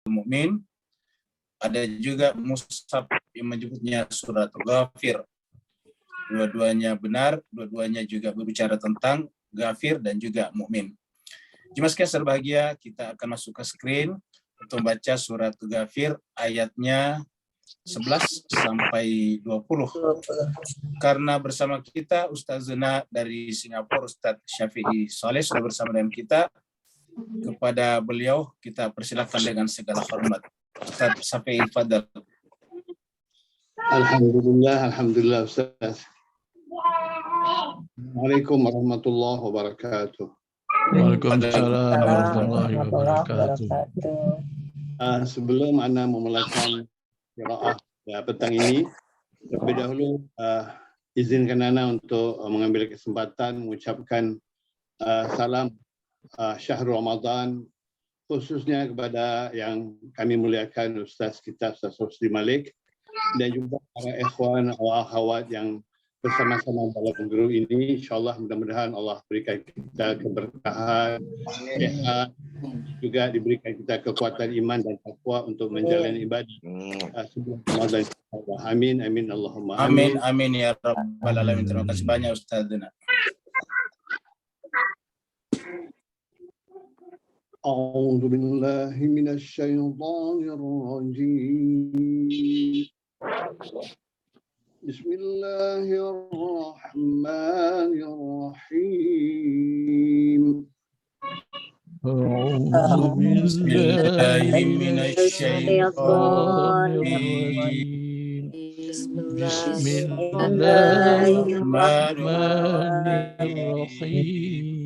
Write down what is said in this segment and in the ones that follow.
Mu'min. Ada juga mushaf yang menyebutnya surat Ghafir. Dua-duanya benar, dua-duanya juga berbicara tentang Ghafir dan juga Mu'min. Jemaah sekalian berbahagia, kita akan masuk ke screen untuk membaca surat Ghafir ayatnya 11 sampai 20. Karena bersama kita Ustazuna dari Singapura, Ustaz Syafi'i Saleh sudah bersama dengan kita. Kepada beliau kita persilakan dengan segala hormat. Ustaz Syafi'i, fadal. Alhamdulillah Ustaz. Assalamualaikum warahmatullahi wabarakatuh. Waalaikumsalam warahmatullahi wabarakatuh. Sebelum Ana memulakan qiraah petang ini, terlebih dahulu izinkan Ana untuk mengambil kesempatan mengucapkan salam Syahrul Ramadan, khususnya kepada yang kami muliakan Ustaz kita, Ustaz Rusdi Malik, dan juga para ikhwan wa akhwat yang bersama-sama dalam guru ini. InsyaAllah mudah-mudahan Allah berikan kita keberkahan, sehat, juga diberikan kita kekuatan iman dan takwa untuk menjalani ibadah sebelum Ramadan. Amin, amin, Allahumma Amin, amin. amin ya rabbal alamin. Terima kasih banyak Ustazuna. أعوذ بالله من الشيطان الرجيم بسم الله الرحمن الرحيم أعوذ بالله من الشيطان الرجيم بسم الله الرحمن الرحيم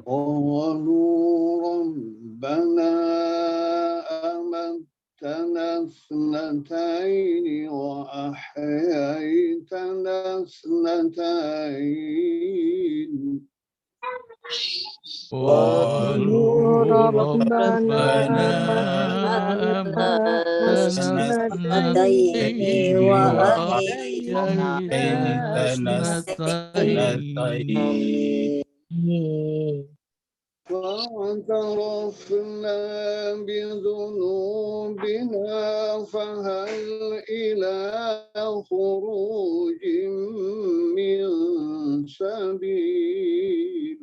قالوا ربنا أمتنا اثنتين وأحييتنا اثنتين قالوا ربنا أمتنا اثنتين وأحييتنا اثنتين فاعترفنا بذنوبنا فهل إلى خروج من سبيل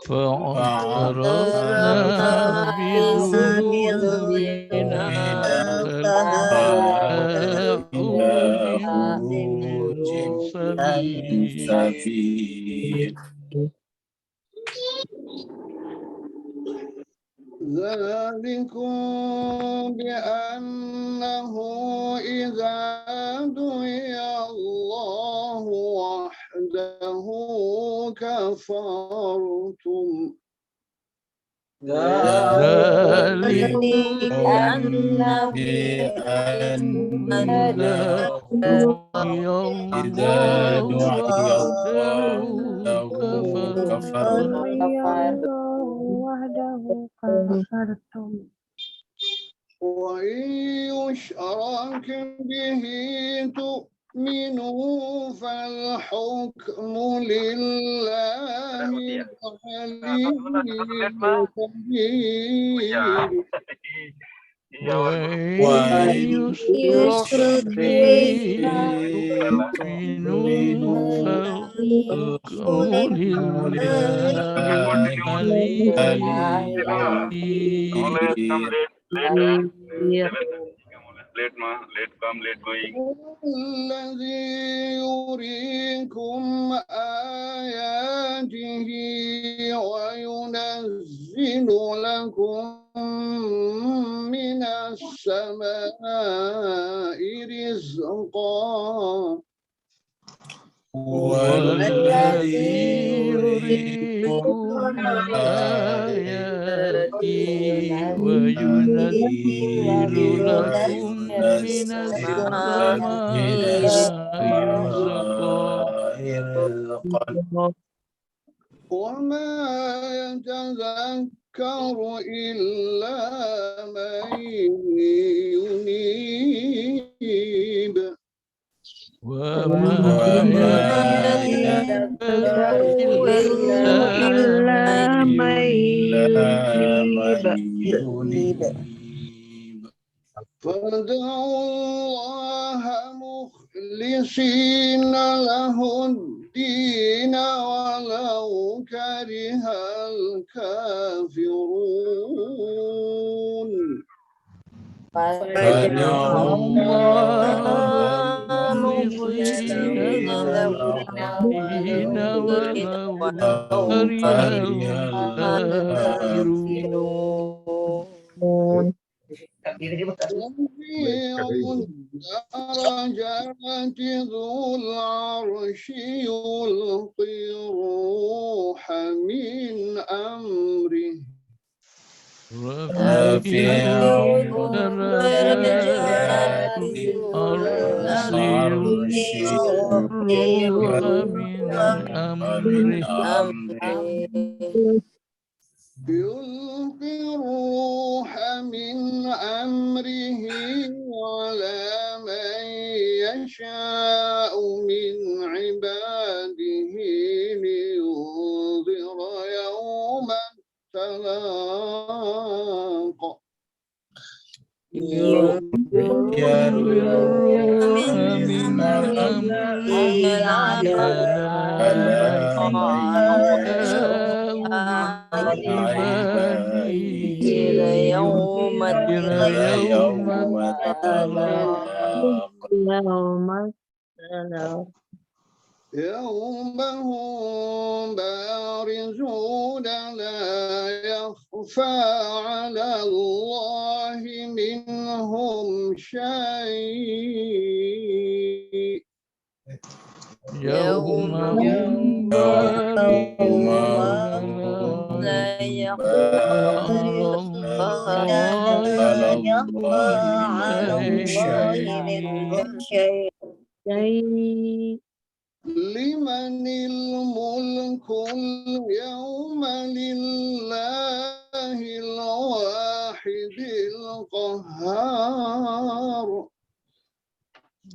فاعترفنا بذنوبنا فهل إلى خروج من سبيل ذلكم بأنه إذا دعي الله وحده كفرتم ذلك بأنه إذا دعي الله كفرتم وإن يشرك به تؤمنوا فالحكم لله وإن يشرك به تؤمنوا فالحكم الذي يريكم آياته وينزل لكم من السماء رزقا والذي يريكم آياته وينزل لكم من السماء رزقا وما يتذكر إلا من ينيب وما وما يذكر إلا إلا من من ينيب ينيب فادعوا الله مخلصين له الدين ولو كره الكافرون. فادعوا الله مخلصين له الدين ولو كره الكافرون. رفيع الدرجات ذو العرش يلقي الروح من أمره. رفيع الدرجات العرش الروح من أمره. يلقي الروح من أمره على من يشاء من عباده لينذر يوم التلاق. يلقي الروح من أمره على من يشاء من عباده يوم التلاق. يوم هم بارزون لا يخفى على الله منهم شيء. يوم هم بارزون لا يخفى على الله منهم شيء. لمن الملك اليوم لله الواحد القهار.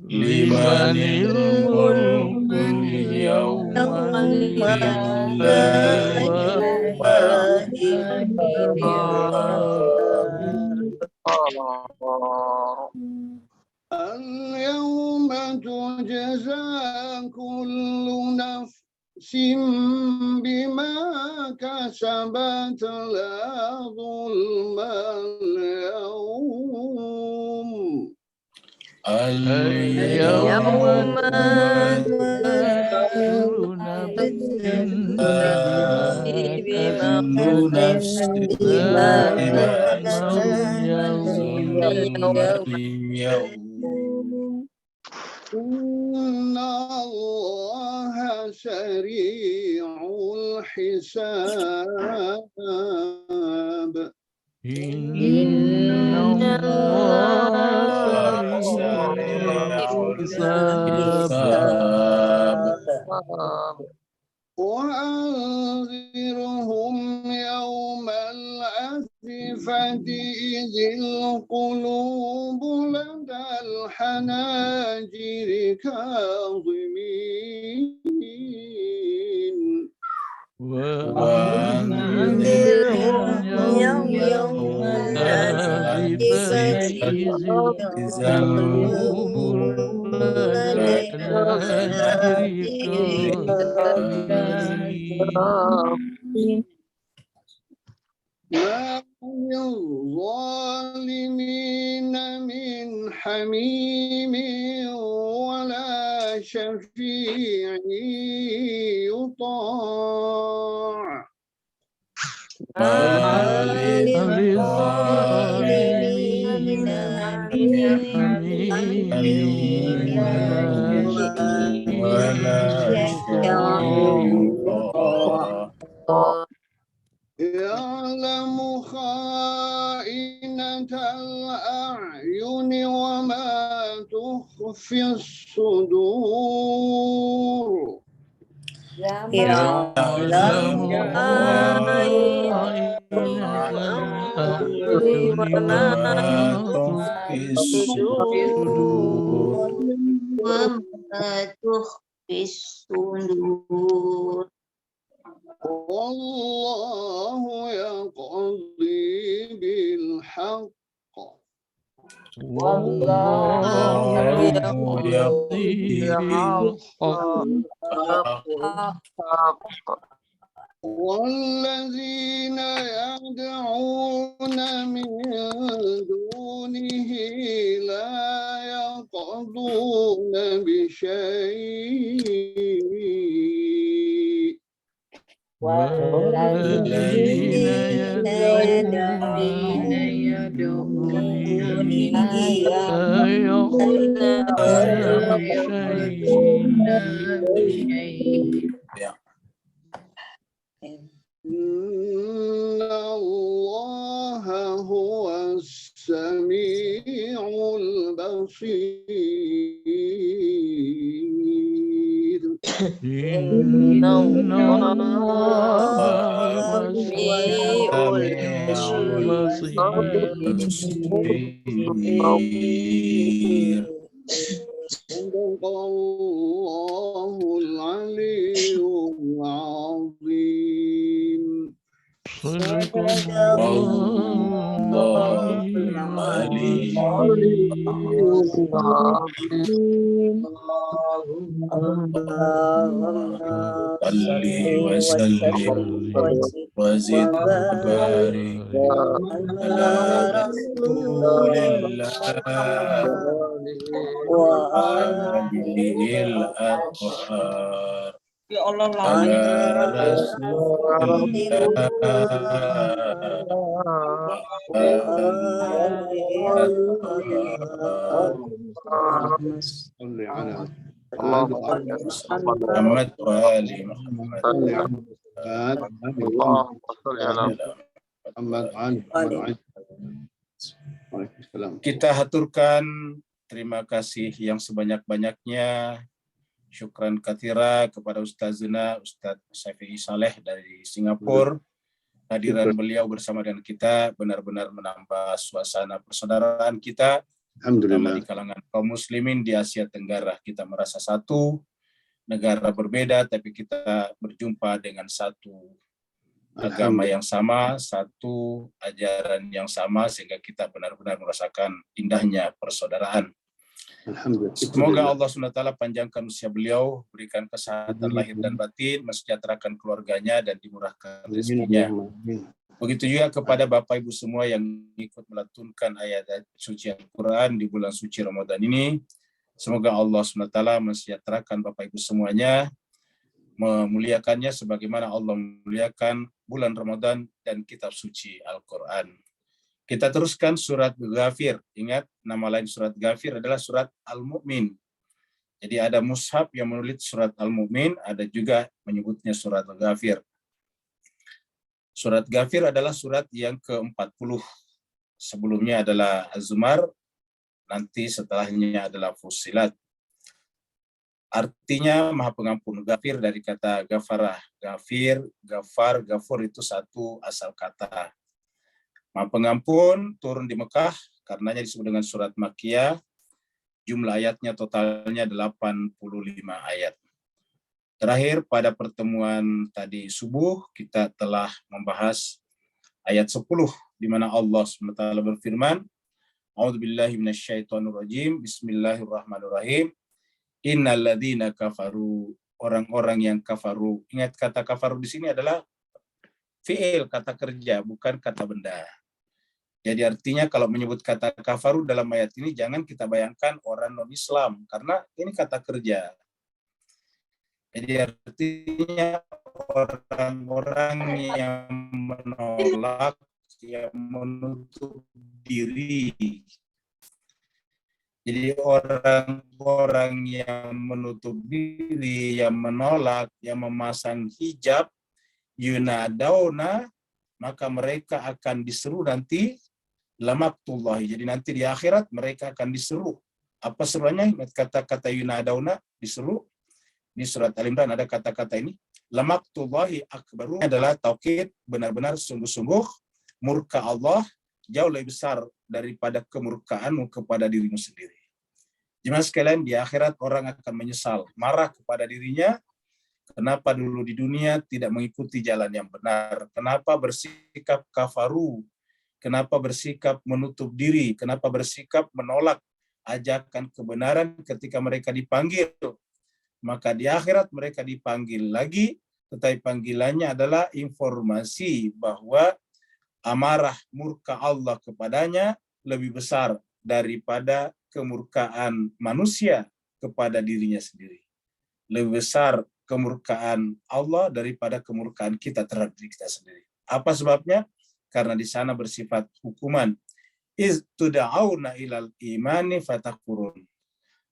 لمن الملك اليوم لله الواحد القهار. اليوم تجزى كل نفس بما كسبت لا ظلم اليوم. اليوم تجزى كل نفس بما كسبت لا ظلم اليوم. إن الله سريع الحساب. إن الله سريع الحساب. وأنذرهم يوم الأزفة إذ القلوب لدى الحناجر كاظمين. وأنذرهم يوم الآزفة إذ القلوب لدى الحناجر كاظمين. ما للظالمين من حميم ولا شفيع يطاع. ما للظالمين من حميم ولا شفيع يطاع. يعلم خائنة الأعين وما تخفي الصدور. يعلم خائنة الأعين وما تخفي الصدور. تخفي الصدور والله يقضي بالحق والله يقضي يقضي بالحق والذين يدعون من دونه لا يقضون بشيء والذين يدعون من دونه لا يقضون بشيء Ya. إن الله هو السميع البصير إن الله هو السميع Basir. صدق الله العلي العظيم صدق Allah Ali. Salli wa sallim wa zid wa barik ala rasulillah Nabiil athhar Ya Allah ala rasulillah صل على Muhammad wa ali Muhammad. Kita haturkan terima kasih yang sebanyak-banyaknya, syukran katsira kepada Ustazuna Ustadz Syafi'i Saleh dari Singapura. Hadiran beliau bersama dengan kita benar-benar menambah suasana persaudaraan kita, terutama di kalangan kaum muslimin di Asia Tenggara. Kita merasa satu, negara berbeda, tapi kita berjumpa dengan satu agama yang sama, satu ajaran yang sama, sehingga kita benar-benar merasakan indahnya persaudaraan. Semoga Allah SWT panjangkan usia beliau, berikan kesehatan lahir dan batin, mensejahterakan keluarganya, dan dimurahkan rezekinya. Begitu juga kepada Bapak Ibu semua yang ikut melantunkan ayat suci Al-Quran di bulan suci Ramadan ini. Semoga Allah SWT mensejahterakan Bapak Ibu semuanya, memuliakannya sebagaimana Allah memuliakan bulan Ramadan dan kitab suci Al-Quran. Kita teruskan surat Ghafir. Ingat, nama lain surat Ghafir adalah surat Al-Mu'min. Jadi ada mushaf yang menulis surat Al-Mu'min, ada juga menyebutnya surat Ghafir. Surat Ghafir adalah surat yang ke-40. Sebelumnya adalah Az-Zumar, nanti setelahnya adalah Fussilat. Artinya Maha Pengampun. Ghafir dari kata gafarah. Ghafir, gafar, gafur itu satu asal kata. Maha Pengampun turun di Mekah, karenanya disebut dengan surat Makkiyah. Jumlah ayatnya totalnya 85 ayat. Terakhir pada pertemuan tadi subuh kita telah membahas ayat 10 di mana Allah SWT berfirman, A'udzubillahi minasyaitonirrajim, Bismillahirrahmanirrahim. Innalladzina kafaru, orang-orang yang kafaru. Ingat kata kafaru di sini adalah fi'il, kata kerja, bukan kata benda. Jadi artinya kalau menyebut kata kafaru dalam ayat ini jangan kita bayangkan orang non-Islam, karena ini kata kerja. Jadi artinya orang-orang yang menolak, yang menutup diri. Jadi orang-orang yang menutup diri, yang menolak, yang memasang hijab, yunadauna, maka mereka akan diseru nanti lamaktullahi. Jadi nanti di akhirat mereka akan diseru. Apa seruannya? Kata-kata yunadauna, diseru. Di surat Al-Imran ada kata-kata ini. Lamaktullahi akbaru adalah taukid, benar-benar sungguh-sungguh murka Allah jauh lebih besar daripada kemurkaanmu kepada dirimu sendiri. Jemaah sekalian, di akhirat orang akan menyesal, marah kepada dirinya. Kenapa dulu di dunia tidak mengikuti jalan yang benar? Kenapa bersikap kafaru? Kenapa bersikap menutup diri? Kenapa bersikap menolak ajakan kebenaran ketika mereka dipanggil? Maka di akhirat mereka dipanggil lagi, tetapi panggilannya adalah informasi bahwa amarah murka Allah kepadanya lebih besar daripada kemurkaan manusia kepada dirinya sendiri. Lebih besar kemurkaan Allah daripada kemurkaan kita terhadap diri kita sendiri. Apa sebabnya? Karena di sana bersifat hukuman. Iz tuda'auna ilal imani fatakfurun.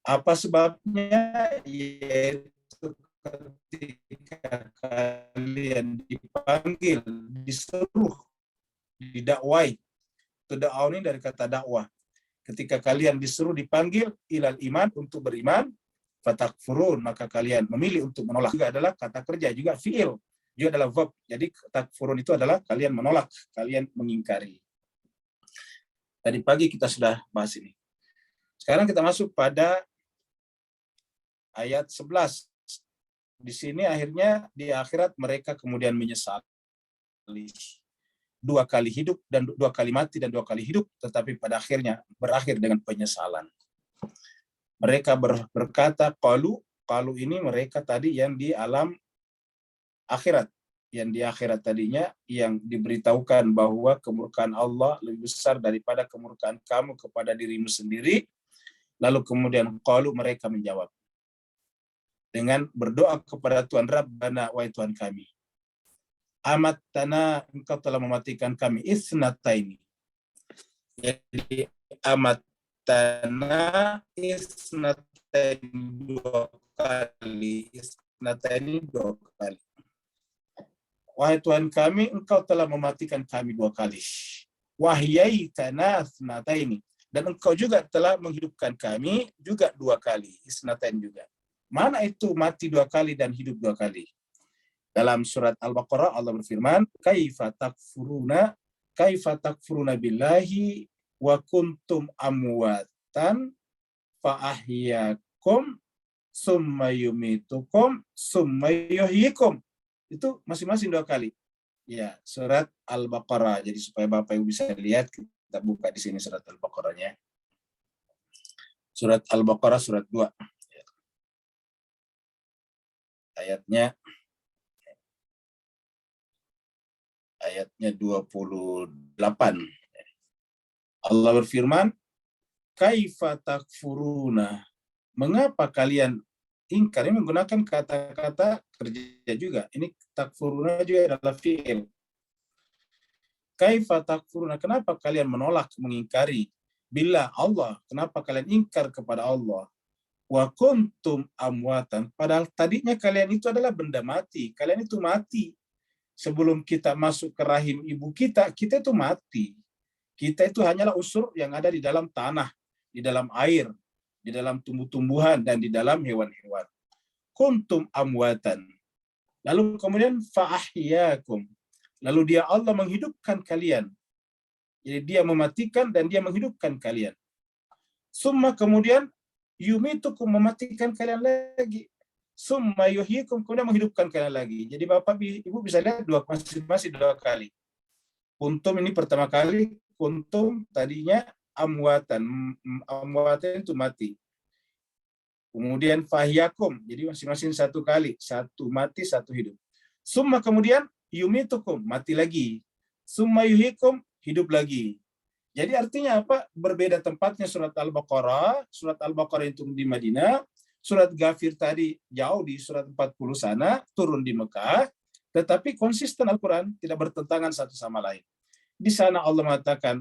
Apa sebabnya? Yaitu ketika kalian dipanggil, disuruh, didakwai. Tuda'aun ini dari kata dakwah. Ketika kalian disuruh dipanggil ilal iman untuk beriman, fatakfurun, maka kalian memilih untuk menolak. Juga adalah kata kerja, juga fi'il, juga adalah verb. Jadi takfurun itu adalah kalian menolak, kalian mengingkari. Tadi pagi kita sudah bahas ini. Sekarang kita masuk pada ayat 11. Di sini akhirnya di akhirat mereka kemudian menyesali. 2 kali hidup dan 2 kali mati dan 2 kali hidup, tetapi pada akhirnya berakhir dengan penyesalan. Mereka berkata, qalu ini mereka tadi yang di alam akhirat, yang di akhirat tadinya yang diberitahukan bahwa kemurkaan Allah lebih besar daripada kemurkaan kamu kepada dirimu sendiri. Lalu kemudian qalu, mereka menjawab dengan berdoa kepada Tuhan, Rabbana, wahai Tuhan kami, amatana, engkau telah mematikan kami, isnataini. Jadi amatana isnataini 2 kali, isnataini 2 kali. Wahai Tuhan kami, engkau telah mematikan kami 2 kali. Wahyaitana isnataini, dan engkau juga telah menghidupkan kami juga 2 kali, isnatain juga. Mana itu mati 2 kali dan hidup 2 kali? Dalam surat Al-Baqarah Allah berfirman, kaifa takfuruna billahi wa kuntum amwatan fa ahyakum summa yumitukum summa yuhyikum. Itu masing-masing 2 kali. Ya, surat Al-Baqarah. Jadi supaya Bapak Ibu bisa lihat, kita buka di sini surat Al-Baqarahnya. Surat Al-Baqarah surat 2. Ayatnya 28. Allah berfirman, kaifa takfuruna, mengapa kalian ingkar? Ini menggunakan kata-kata kerja juga. Ini takfuruna juga adalah fi'il. Kaifa takfuruna, kenapa kalian menolak, mengingkari billah Allah, kenapa kalian ingkar kepada Allah? Wa kuntum amwatan, padahal tadinya kalian itu adalah benda mati, kalian itu mati. Sebelum kita masuk ke rahim ibu kita itu mati. Kita itu hanyalah unsur yang ada di dalam tanah, di dalam air, di dalam tumbuh-tumbuhan, dan di dalam hewan-hewan. Kuntum amwatan. Lalu kemudian fa'ahyakum. Lalu dia Allah menghidupkan kalian. Jadi dia mematikan dan dia menghidupkan kalian. Summa kemudian yumitukum, mematikan kalian lagi. Summa yuhyikum, kemudian menghidupkan kalian lagi. Jadi Bapak Ibu bisa lihat masing-masing 2 kali. Kuntum ini pertama kali, kuntum tadinya amwatan. Amwatan itu mati. Kemudian fahyakum, jadi masing-masing 1 kali. 1 mati, 1 hidup. Summa kemudian yumitukum, mati lagi. Summa yuhyikum, hidup lagi. Jadi artinya apa? Berbeda tempatnya surat Al-Baqarah. Surat Al-Baqarah itu di Madinah. Surat Ghafir tadi jauh di surat 40 sana, turun di Mekah, tetapi konsisten Al-Quran, tidak bertentangan satu sama lain. Di sana Allah mengatakan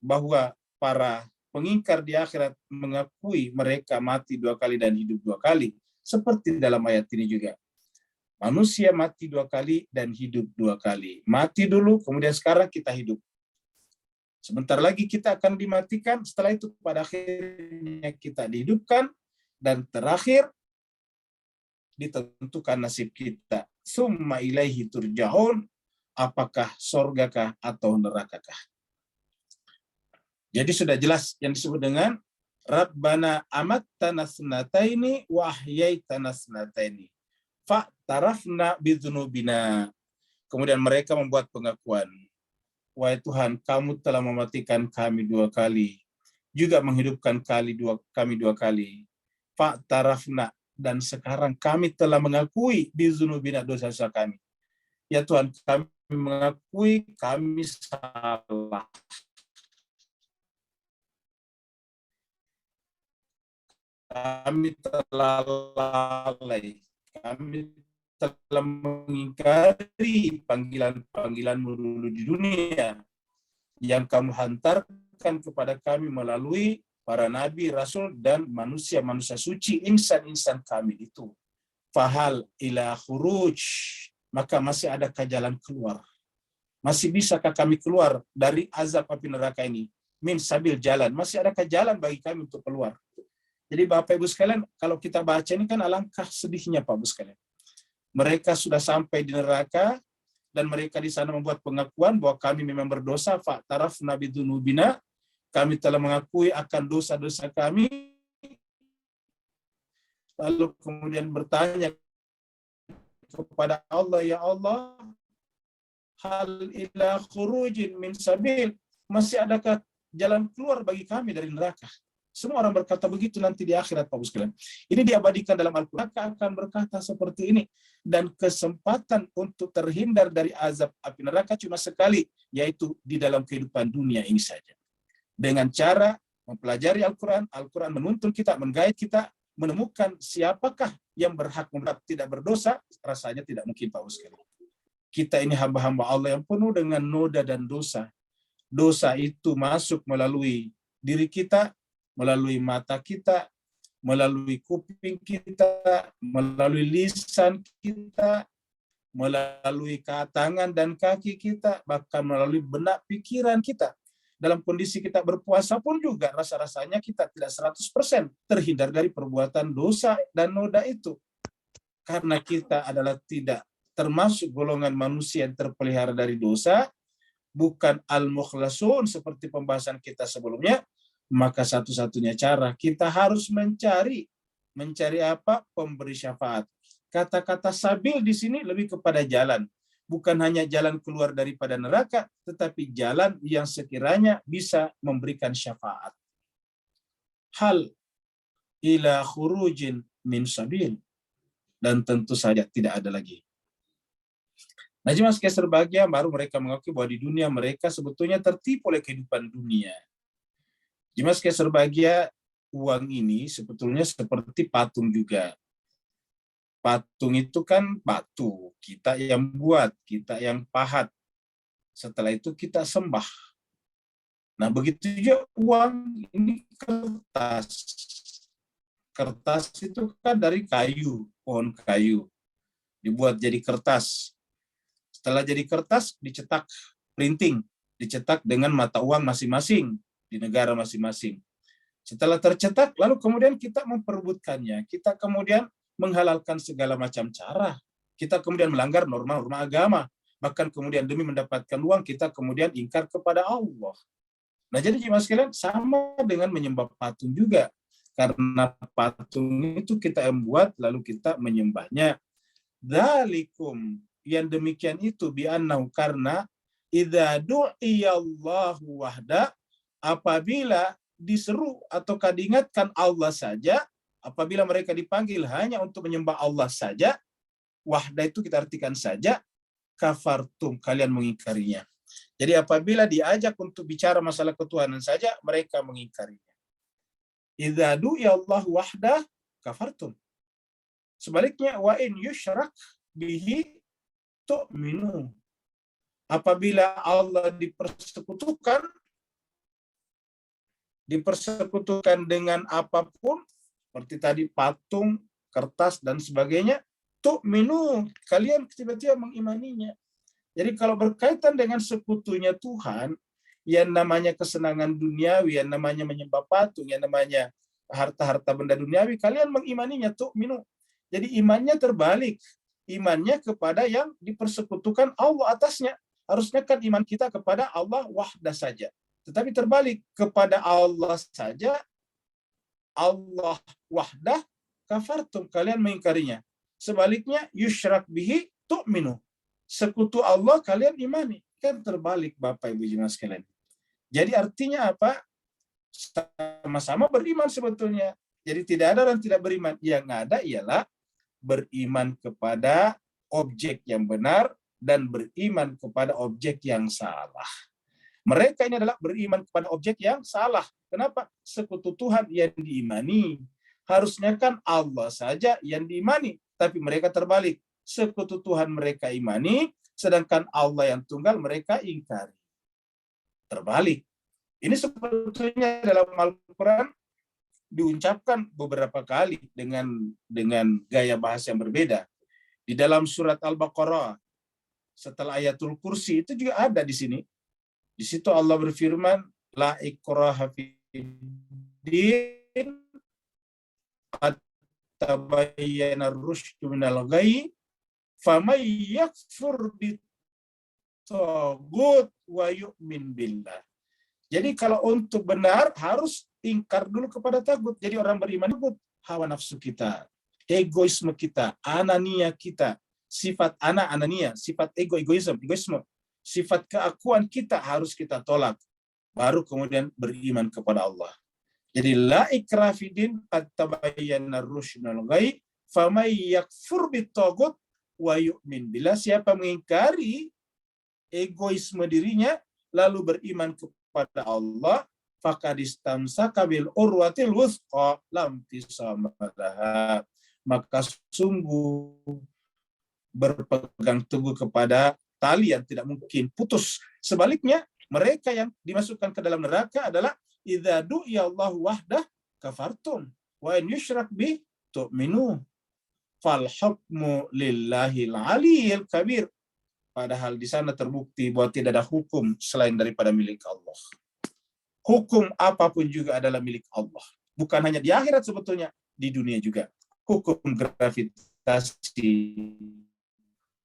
bahwa para pengingkar di akhirat mengakui mereka mati 2 kali dan hidup 2 kali. Seperti dalam ayat ini juga. Manusia mati 2 kali dan hidup 2 kali. Mati dulu, kemudian sekarang kita hidup. Sebentar lagi kita akan dimatikan, setelah itu pada akhirnya kita dihidupkan, dan terakhir ditentukan nasib kita. Summa ilaihi turja'un, apakah surgakah atau nerakakah. Jadi sudah jelas yang disebut dengan Rabbana amattana snataini wa ahyaitana snataini fa'tarafna bidzunubina. Kemudian mereka membuat pengakuan, wahai Tuhan, kamu telah mematikan kami 2 kali, juga menghidupkan kami 2 kali. Fa'tarafna, dan sekarang kami telah mengakui bidzunubina, dosa-dosa kami. Ya Tuhan, kami mengakui kami salah. Kami telah lalai. Kami telah mengingkari panggilan-panggilan-Mu dulu di dunia yang Kamu hantarkan kepada kami melalui para nabi, rasul, dan manusia-manusia suci, insan-insan kami itu. Fahal ila khuruj, maka masih adakah jalan keluar? Masih bisakah kami keluar dari azab api neraka ini? Min sabil, jalan. Masih adakah jalan bagi kami untuk keluar? Jadi Bapak Ibu sekalian, kalau kita baca ini kan alangkah sedihnya Pak Ibu sekalian. Mereka sudah sampai di neraka dan mereka di sana membuat pengakuan bahwa kami memang berdosa, fa'tarafna bidzunubina, kami telah mengakui akan dosa-dosa kami. Lalu kemudian bertanya kepada Allah, ya Allah, hal ila khurujin min sabil, masih adakah jalan keluar bagi kami dari neraka? Semua orang berkata begitu nanti di akhirat Pak Ibu sekalian. Ini diabadikan dalam Al-Quran, akan berkata seperti ini. Dan kesempatan untuk terhindar dari azab api neraka cuma sekali, yaitu di dalam kehidupan dunia ini saja. Dengan cara mempelajari Al-Quran, Al-Quran menuntun kita, menggait kita, menemukan siapakah yang berhak tidak berdosa, rasanya tidak mungkin Pak Ibu sekalian. Kita ini hamba-hamba Allah yang penuh dengan noda dan dosa. Dosa itu masuk melalui diri kita, melalui mata kita, melalui kuping kita, melalui lisan kita, melalui tangan dan kaki kita, bahkan melalui benak pikiran kita. Dalam kondisi kita berpuasa pun juga rasa-rasanya kita tidak 100% terhindar dari perbuatan dosa dan noda itu. Karena kita adalah tidak termasuk golongan manusia yang terpelihara dari dosa, bukan al-mukhlasun seperti pembahasan kita sebelumnya, maka satu-satunya cara kita harus mencari apa? Pemberi syafaat. Kata-kata sabil di sini lebih kepada jalan, bukan hanya jalan keluar daripada neraka, tetapi jalan yang sekiranya bisa memberikan syafaat. Hal ila khurujin min sabil, dan tentu saja tidak ada lagi. Nah, jemaah sekalian berbahagia, baru mereka mengakui bahwa di dunia mereka sebetulnya tertipu oleh kehidupan dunia. Jemaah sekalian berbahagia, uang ini sebetulnya seperti patung juga. Patung itu kan batu, kita yang buat, kita yang pahat. Setelah itu kita sembah. Nah, begitu juga uang ini kertas. Kertas itu kan dari kayu, pohon kayu. Dibuat jadi kertas. Setelah jadi kertas, dicetak printing, dicetak dengan mata uang masing-masing di negara masing-masing. Setelah tercetak, lalu kemudian kita memperebutkannya. Kita kemudian menghalalkan segala macam cara. Kita kemudian melanggar norma-norma agama. Bahkan kemudian demi mendapatkan uang, kita kemudian ingkar kepada Allah. Nah, jadi jemaah sekalian, sama dengan menyembah patung juga. Karena patung itu kita yang buat, lalu kita menyembahnya. Dzalikum, yang demikian itu bi'annahu, karena idza du'iyallahu wahda, apabila diseru atau diingatkan Allah saja, apabila mereka dipanggil hanya untuk menyembah Allah saja, wahda itu kita artikan saja, kafartum, kalian mengingkarinya. Jadi apabila diajak untuk bicara masalah ketuhanan saja, mereka mengingkarinya. Idza du'iya Allah wahda kafartum. Sebaliknya, wa in yushrak bihi tu'minu. Apabila Allah dipersekutukan dengan apapun, seperti tadi patung, kertas, dan sebagainya, tu'minu, kalian tiba-tiba mengimaninya. Jadi kalau berkaitan dengan sekutunya Tuhan, yang namanya kesenangan duniawi, yang namanya menyembah patung, yang namanya harta-harta benda duniawi, kalian mengimaninya, tu'minu. Jadi imannya terbalik. Imannya kepada yang dipersekutukan Allah atasnya. Harusnya kan iman kita kepada Allah wahda saja. Tetapi terbalik, kepada Allah saja Allah wahdah kafartum, kalian mengingkarinya. Sebaliknya yusyrak bihi tu'minu, sekutu Allah kalian imani. Kan terbalik Bapak Ibu jemaah sekalian. Jadi artinya apa? Sama-sama beriman sebetulnya. Jadi tidak ada orang tidak beriman. Yang ada ialah beriman kepada objek yang benar dan beriman kepada objek yang salah. Mereka ini adalah beriman kepada objek yang salah. Kenapa? Sekutu Tuhan yang diimani. Harusnya kan Allah saja yang diimani. Tapi mereka terbalik. Sekutu Tuhan mereka imani, sedangkan Allah yang tunggal mereka ingkari. Terbalik. Ini sebetulnya dalam Al-Quran diucapkan beberapa kali dengan gaya bahasa yang berbeda. Di dalam surat Al-Baqarah, setelah ayatul kursi, itu juga ada di sini. Di situ Allah berfirman, la ikraha fiddin qad tabayyana ar-rusydu minal ghayy faman yakfur bitaghut wa yu'min billah. Jadi kalau untuk benar harus ingkar dulu kepada tagut. Jadi orang beriman itu hawa nafsu kita, egoisme kita, anania kita, sifat anania, sifat egoisme. Sifat keakuan kita harus kita tolak. Baru kemudian beriman kepada Allah. Jadi la ikraha fiddin qad tabayyana ar-rusydu minal ghayy faman yakfur bitaghut wa yu'min billah. Siapa mengingkari egoisme dirinya lalu beriman kepada Allah, faqad istamsaka bil urwatil wuthqa lam tisama laha. Maka sungguh berpegang teguh kepada tali yang tidak mungkin putus. Sebaliknya, mereka yang dimasukkan ke dalam neraka adalah idza du'iya Allah wahdah kafartum wa in yusyrak bih tu'minu fal hukmu lillahil aliyyil kabir. Padahal di sana terbukti bahwa tidak ada hukum selain daripada milik Allah. Hukum apapun juga adalah milik Allah. Bukan hanya di akhirat sebetulnya, di dunia juga. Hukum gravitasi,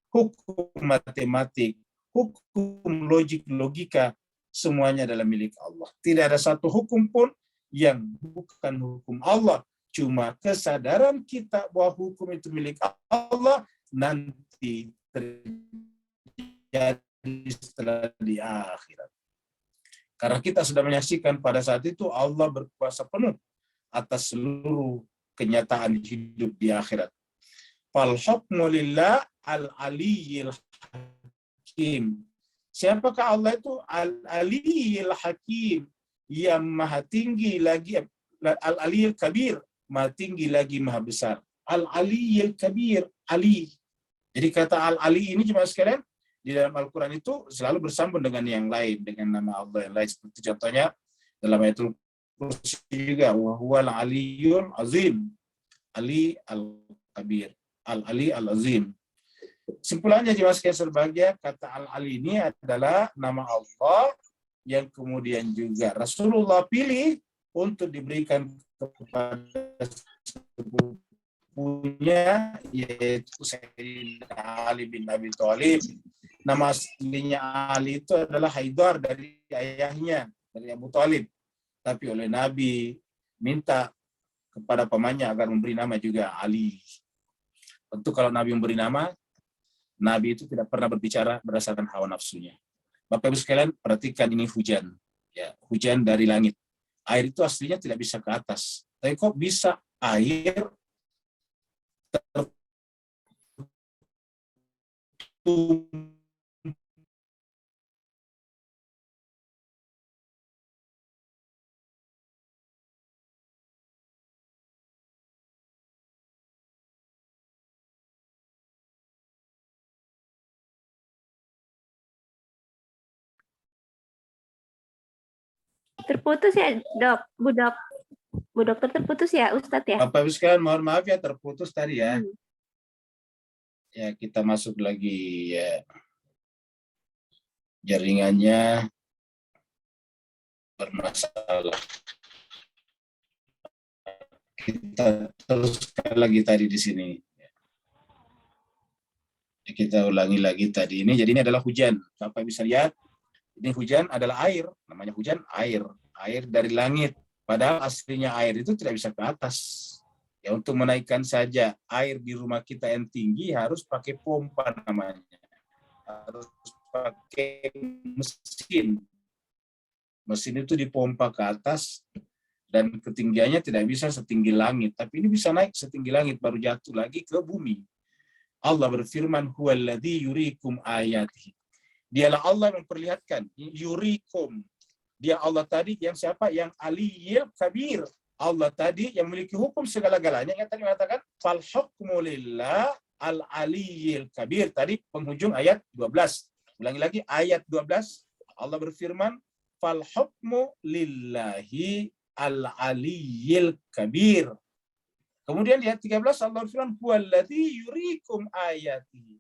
hukum matematik, hukum logika, semuanya adalah milik Allah. Tidak ada satu hukum pun yang bukan hukum Allah. Cuma kesadaran kita bahwa hukum itu milik Allah nanti terjadi setelah di akhirat. Karena kita sudah menyaksikan pada saat itu Allah berkuasa penuh atas seluruh kenyataan hidup di akhirat. Fal hukmu lillah al-aliyyil hakim. Siapakah Allah itu? Al-aliyyil hakim, yang maha tinggi lagi, al-aliyyil kabir, maha tinggi lagi maha besar. Al-aliyyil kabir, Ali. Jadi kata al-ali ini cuma sekalian di dalam Al-Quran itu selalu bersambung dengan yang lain, dengan nama Allah yang lain. Seperti contohnya dalam ayatul kursi juga, wa huwal aliyyul azim, Ali al-kabir, al-ali al-azim. Simpulannya jemaah sekalian berbahagia, kata al-ali ini adalah nama Allah yang kemudian juga Rasulullah pilih untuk diberikan kepada sepupunya, yaitu Sayyidina Ali bin Abi Thalib. Nama aslinya Ali itu adalah Haidar dari ayahnya, dari Abu Thalib. Tapi oleh Nabi minta kepada pamannya agar memberi nama juga Ali. Tentu kalau Nabi memberi nama, Nabi itu tidak pernah berbicara berdasarkan hawa nafsunya. Bapak Ibu sekalian, perhatikan ini hujan. Ya, hujan dari langit. Air itu aslinya tidak bisa ke atas. Tapi kok bisa air Terputus ya, Dok? Bu Dokter terputus ya, Ustadz ya? Bapak Ibu sekalian, mohon maaf ya terputus tadi ya. Ya, kita masuk lagi ya. Jaringannya bermasalah. Kita teruskan lagi tadi di sini. Kita ulangi lagi tadi ini. Jadi ini adalah hujan. Bapak bisa lihat, ini hujan adalah air. Namanya hujan air. Air dari langit. Padahal aslinya air itu tidak bisa ke atas. Ya, untuk menaikkan saja air di rumah kita yang tinggi harus pakai pompa namanya. Harus pakai mesin. Mesin itu dipompa ke atas dan ketinggiannya tidak bisa setinggi langit. Tapi ini bisa naik setinggi langit baru jatuh lagi ke bumi. Allah berfirman, huwallazi yurikum ayatihi. Dialah Allah yang memperlihatkan, yurikum. Dia Allah tadi yang siapa? Yang Aliyil Kabir. Allah tadi yang memiliki hukum segala-galanya. Yang tadi mengatakan, fal hukmu lillah al-Aliyil Kabir. Tadi penghujung ayat 12. Ulangi lagi, ayat 12. Allah berfirman, fal hukmu lillahi al-Aliyil Kabir. Kemudian di ayat 13 Allah berfirman, huwallazi yurikum ayatihi.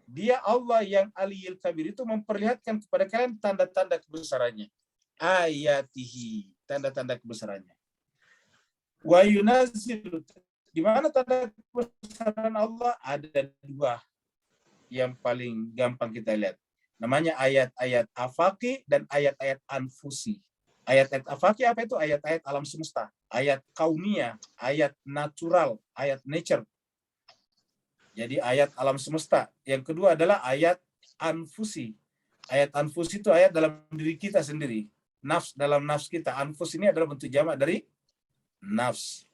Dia Allah yang Aliyil Kabir itu memperlihatkan kepada kalian tanda-tanda kebesarannya. Ayatihi, tanda-tanda kebesarannya. Wa yunazzilu, di mana tanda kebesaran Allah? Ada dua yang paling gampang kita lihat. Namanya ayat-ayat afaqi dan ayat-ayat anfusi. Ayat-ayat afaqi apa itu? Ayat-ayat alam semesta. Ayat kauniyah, ayat natural, ayat nature. Jadi ayat alam semesta. Yang kedua adalah ayat anfusi. Ayat anfusi itu ayat dalam diri kita sendiri. Nafs, dalam nafs kita. Anfus ini adalah bentuk jamak dari nafs.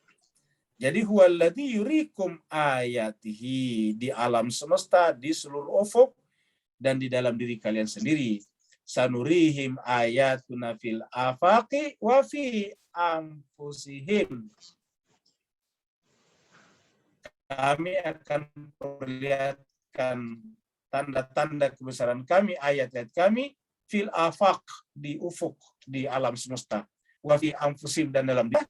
Jadi huwallazi yurikum ayatihi, di alam semesta, di seluruh ufuk, dan di dalam diri kalian sendiri. Sanurihim ayatuna fil afaqi wa fi anfusihim. Kami akan perlihatkan tanda-tanda kebesaran kami, ayat-ayat kami, fil afaq, di ufuk, di alam semesta. Wa fi anfusihim, dan dalam diri,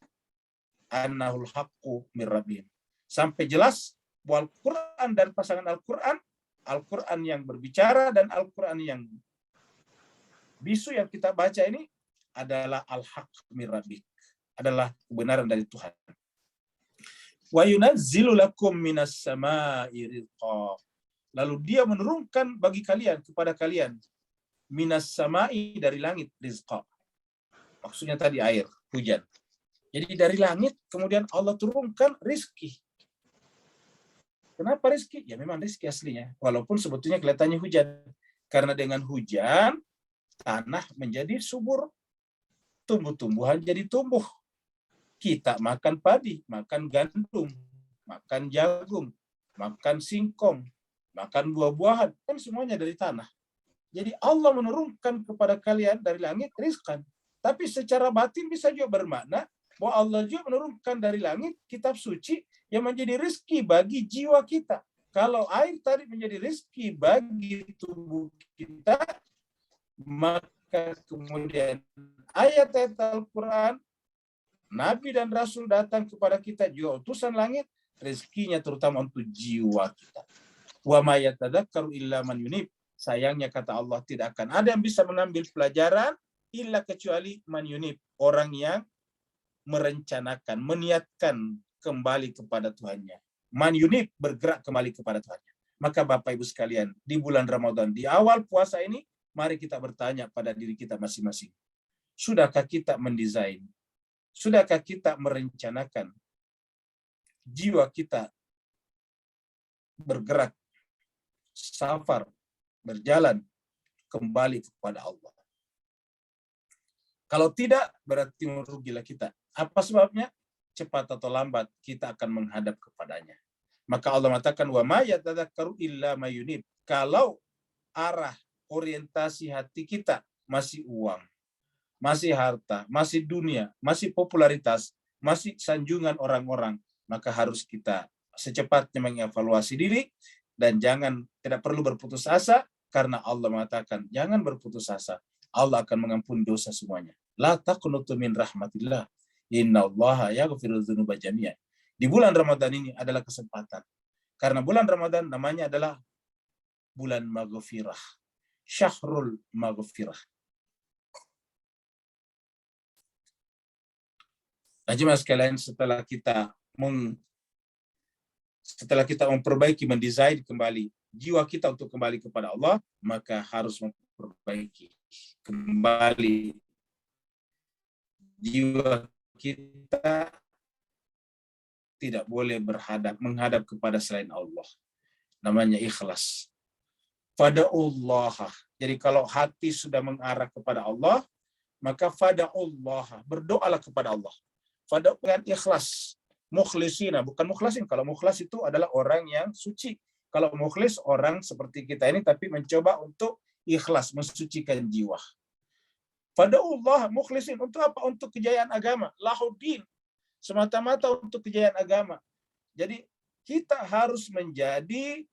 annahul haqqu mir rabbihim. Sampai jelas bahwa Al-Quran dan pasangan Al-Quran, Al-Quran yang berbicara dan Al-Quran yang bisu yang kita baca ini adalah al-haq mir rabbik, adalah kebenaran dari Tuhan. Wa yunazzilu lakum minas sama'i rizqa. Lalu dia menurunkan bagi kalian, kepada kalian, minas sama'i, dari langit, rizqa. Maksudnya tadi air, hujan. Jadi dari langit kemudian Allah turunkan rizki. Kenapa rizki? Ya memang rizki aslinya. Walaupun sebetulnya kelihatannya hujan. Karena dengan hujan, tanah menjadi subur. Tumbuh-tumbuhan jadi tumbuh. Kita makan padi, makan gandum, makan jagung, makan singkong, makan buah-buahan. Kan semuanya dari tanah. Jadi Allah menurunkan kepada kalian dari langit rizkan. Tapi secara batin bisa juga bermakna bahwa Allah juga menurunkan dari langit kitab suci yang menjadi rezeki bagi jiwa kita. Kalau air tadi menjadi rezeki bagi tubuh kita, maka kemudian ayat-ayat Al-Quran, Nabi dan Rasul datang kepada kita juga utusan langit, rezekinya terutama untuk jiwa kita. Wa ma yatadzakkaru illa man yunib. Sayangnya kata Allah, tidak akan ada yang bisa mengambil pelajaran illa kecuali man yunib, orang yang merencanakan, meniatkan kembali kepada Tuhannya. Man yunib, bergerak kembali kepada Tuhannya. Maka Bapak Ibu sekalian, di bulan Ramadan, di awal puasa ini, mari kita bertanya pada diri kita masing-masing. Sudahkah kita mendesain? Sudahkah kita merencanakan jiwa kita bergerak, safar, berjalan kembali kepada Allah? Kalau tidak, berarti merugilah kita. Apa sebabnya? Cepat atau lambat kita akan menghadap kepadanya. Maka Allah mengatakan, wa ma yatadzakkaru illa may yunib. Kalau arah orientasi hati kita masih uang, masih harta, masih dunia, masih popularitas, masih sanjungan orang-orang, maka harus kita secepatnya mengevaluasi diri dan tidak perlu berputus asa, karena Allah mengatakan jangan berputus asa. Allah akan mengampuni dosa semuanya. La taqnutu min rahmatillah. Innallaha yaghfiru dzunuba jami'an. Di bulan Ramadan ini adalah kesempatan. Karena bulan Ramadan namanya adalah bulan maghfirah. Syahrul maghfirah. Nah, jemaah sekalian, setelah kita memperbaiki, mendesain kembali jiwa kita untuk kembali kepada Allah, maka harus memperbaiki kembali jiwa kita tidak boleh menghadap kepada selain Allah. Namanya ikhlas. Fada'ullah. Jadi kalau hati sudah mengarah kepada Allah, maka fada'ullah, berdoalah kepada Allah. Fada' dengan ikhlas. Mukhlisina, bukan mukhlasin. Kalau mukhlas itu adalah orang yang suci. Kalau mukhlis, orang seperti kita ini tapi mencoba untuk ikhlas, mensucikan jiwa. Fada'ullah mukhlisin. Untuk apa? Untuk kejayaan agama. Lahuddin. Semata-mata untuk kejayaan agama. Jadi kita harus menjadi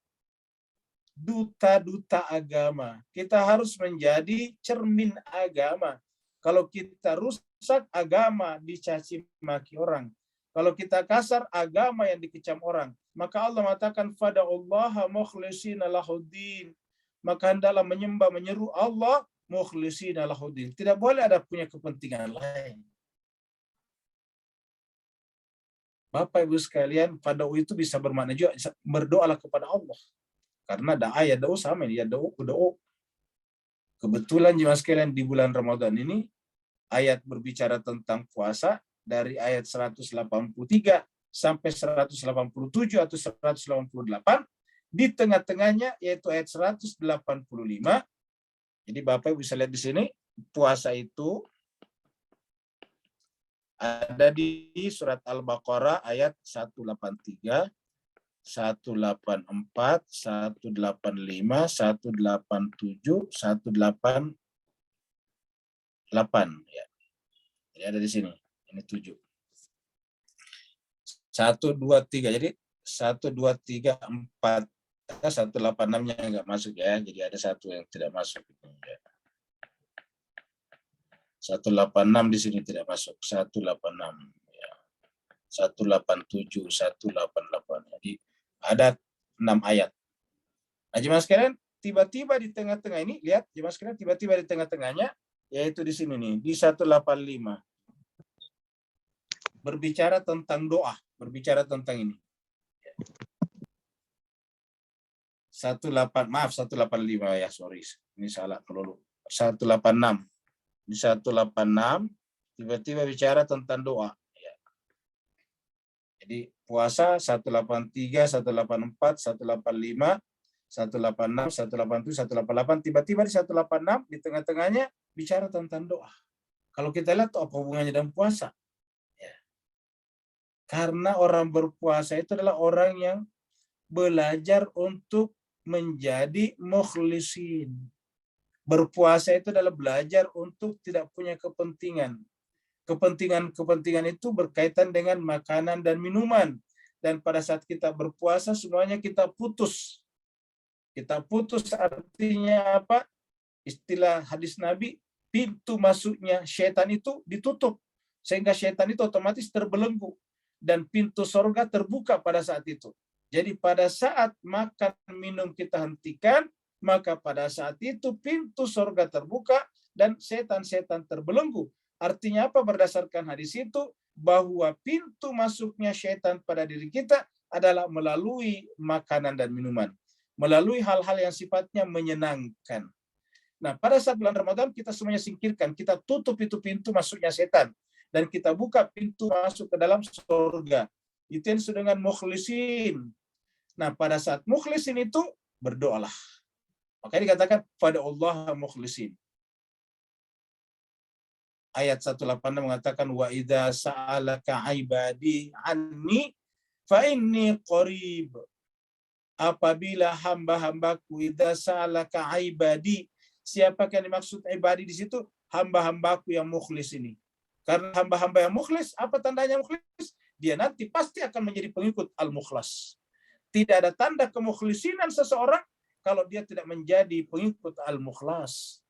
duta-duta agama. Kita harus menjadi cermin agama. Kalau kita rusak agama, dicaci maki orang. Kalau kita kasar, agama yang dikecam orang. Maka Allah mengatakan fada'ullaha mukhlishina lahuddin. Maka hendaklah menyembah, menyeru Allah mukhlishina lahuddin. Tidak boleh ada punya kepentingan lain. Bapak Ibu sekalian, fada'u itu bisa bermakna juga berdoalah kepada Allah. Karena ayat doa sama ini, ya doa. Kebetulan jemaah sekalian di bulan Ramadan ini ayat berbicara tentang puasa dari ayat 183 sampai 187 atau 188, di tengah-tengahnya yaitu ayat 185. Jadi Bapak bisa lihat di sini, puasa itu ada di surat Al-Baqarah ayat 183, 184, 185, 187, 188 ya. Ini ada di sini. Ini 7. 1, 2, 3. Jadi 1, 2, 3, 4. 186-nya enggak masuk ya. Jadi ada satu yang tidak masuk. 186 di sini tidak masuk. 186 ya. 187, 188. Jadi ada 6 ayat. Nah, jemaah sekalian, tiba-tiba di tengah-tengah ini, lihat jemaah sekalian, tiba-tiba di tengah-tengahnya, yaitu di sini nih, di 185. Berbicara tentang doa, berbicara tentang ini. 185 ya, sorry. Ini salah kelulu. 186. Di 186 tiba-tiba bicara tentang doa. Ya. Jadi puasa 183, 184, 185, 186, 187, 188. Tiba-tiba di 186 di tengah-tengahnya bicara tentang doa. Kalau kita lihat apa hubungannya dengan puasa? Ya. Karena orang berpuasa itu adalah orang yang belajar untuk menjadi mukhlisin. Berpuasa itu adalah belajar untuk tidak punya kepentingan. Kepentingan itu berkaitan dengan makanan dan minuman. Dan pada saat kita berpuasa, semuanya kita putus. Kita putus artinya apa? Istilah hadis Nabi, pintu masuknya syaitan itu ditutup. Sehingga syaitan itu otomatis terbelenggu. Dan pintu surga terbuka pada saat itu. Jadi pada saat makan minum kita hentikan, maka pada saat itu pintu surga terbuka dan setan-setan terbelenggu. Artinya apa berdasarkan hadis itu? Bahwa pintu masuknya setan pada diri kita adalah melalui makanan dan minuman. Melalui hal-hal yang sifatnya menyenangkan. Nah, pada saat bulan Ramadan kita semuanya singkirkan. Kita tutup itu pintu masuknya setan. Dan kita buka pintu masuk ke dalam surga. Itu yang disebut dengan mukhlisin. Nah, pada saat mukhlisin itu berdoalah. Makanya dikatakan pada Allah mukhlisin. Ayat 186 mengatakan wa idza sa'alaka ibadi anni fa inni qarib. Apabila hamba-hambaku idza sa'alaka ibadi, siapakah yang dimaksud ibadi di situ? Hamba-hambaku yang mukhlis ini. Karena hamba-hamba yang mukhlis, apa tandanya mukhlis? Dia nanti pasti akan menjadi pengikut al-mukhlas. Tidak ada tanda kemukhlisinan seseorang kalau dia tidak menjadi pengikut al-mukhlas.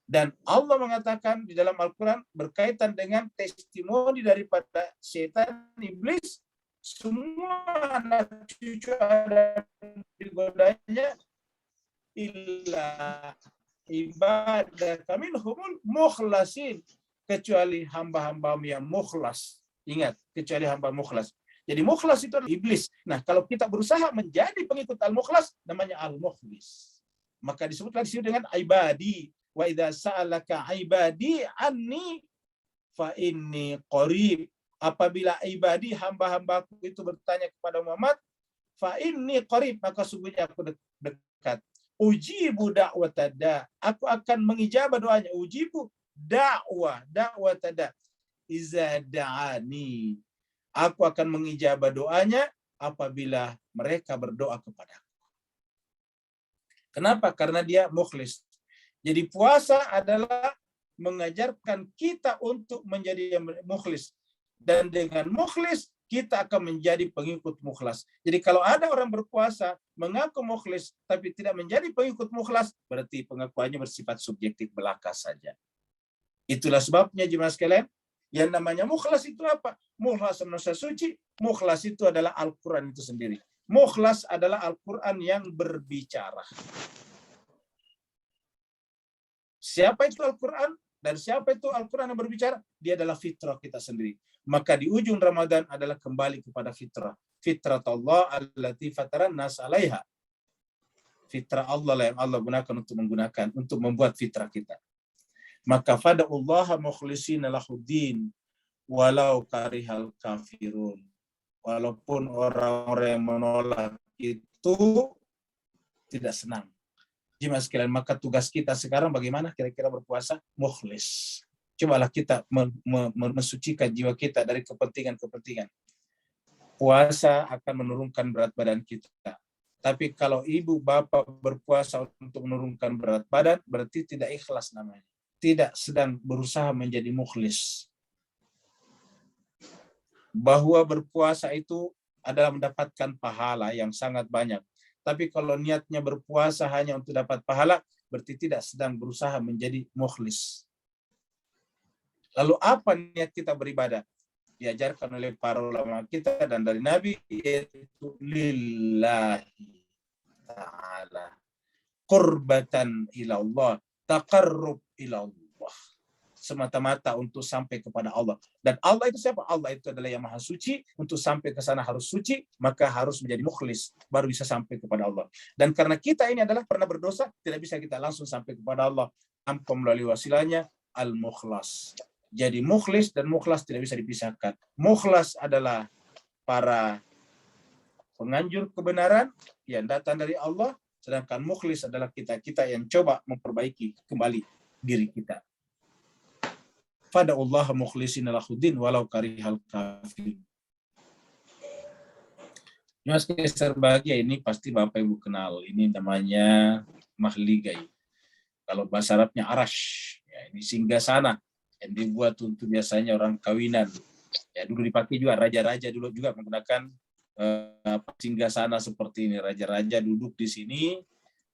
Dan Allah mengatakan di dalam Al-Quran berkaitan dengan testimoni daripada setan, iblis, semua anak cucu ada digodanya illa ibadah kami humul mukhlasin, kecuali hamba-hamba yang mukhlas. Ingat, kecuali hamba mukhlas. Jadi mukhlas itu adalah iblis. Nah, kalau kita berusaha menjadi pengikut al-mukhlas, namanya al-mukhlis. Maka disebutlah di sini dengan ibadi. Wa idza sa'alaka ibadi anni fa inni qarib. Apabila ibadi hamba-hambaku itu bertanya kepada Muhammad, fa inni qarib, maka sungguhnya aku dekat. Ujibu da'wata da, aku akan mengijabah doanya. Ujibu da'wata da iza da'ani, aku akan mengijabah doanya apabila mereka berdoa kepadaku. Kenapa? Karena dia mukhlis. Jadi puasa adalah mengajarkan kita untuk menjadi mukhlis. Dan dengan mukhlis, kita akan menjadi pengikut mukhlas. Jadi kalau ada orang berpuasa, mengaku mukhlis, tapi tidak menjadi pengikut mukhlas, berarti pengakuannya bersifat subjektif belaka saja. Itulah sebabnya jemaah sekalian, yang namanya mukhlas itu apa? Mukhlas manusia suci, mukhlas itu adalah Al-Quran itu sendiri. Mukhlas adalah Al-Quran yang berbicara. Siapa itu Al-Quran? Dan siapa itu Al-Quran yang berbicara? Dia adalah fitrah kita sendiri. Maka di ujung Ramadan adalah kembali kepada fitrah. Fitrah Allah allati fataran nas alaiha. Fitrah Allah yang Allah gunakan untuk membuat fitrah kita. Maka fada'ullaha mukhlishina lahuddin walau karihal kafirun. Walaupun orang-orang yang menolak itu tidak senang. Jemaah sekalian, maka tugas kita sekarang bagaimana kira-kira berpuasa? Mukhlis. Cobalah kita mensucikan jiwa kita dari kepentingan-kepentingan. Puasa akan menurunkan berat badan kita. Tapi kalau ibu bapak berpuasa untuk menurunkan berat badan, berarti tidak ikhlas namanya. Tidak sedang berusaha menjadi mukhlis. Bahwa berpuasa itu adalah mendapatkan pahala yang sangat banyak. Tapi kalau niatnya berpuasa hanya untuk dapat pahala, berarti tidak sedang berusaha menjadi mukhlis. Lalu apa niat kita beribadah? Diajarkan oleh para ulama kita dan dari Nabi, yaitu lillahi ta'ala. Qurbatan ilallah. Taqarrub ilallah. Semata-mata untuk sampai kepada Allah. Dan Allah itu siapa? Allah itu adalah yang maha suci. Untuk sampai ke sana harus suci, maka harus menjadi mukhlis, baru bisa sampai kepada Allah. Dan karena kita ini adalah pernah berdosa, tidak bisa kita langsung sampai kepada Allah tanpa melalui wasilahnya al-mukhlas. Jadi mukhlis dan mukhlas tidak bisa dipisahkan. Mukhlas adalah para penganjur kebenaran yang datang dari Allah, sedangkan mukhlis adalah kita yang coba memperbaiki kembali diri kita. Fada'ullaha mukhlishina lahuddin walau karihal kafir. Mas Keser Bahagia ini pasti Bapak Ibu kenal. Ini namanya mahligai. Kalau bahasa Arabnya arash. Ya, ini singgasana yang dibuat untuk biasanya orang kawinan. Ya, dulu dipakai juga raja-raja dulu juga menggunakan singgasana seperti ini. Raja-raja duduk di sini.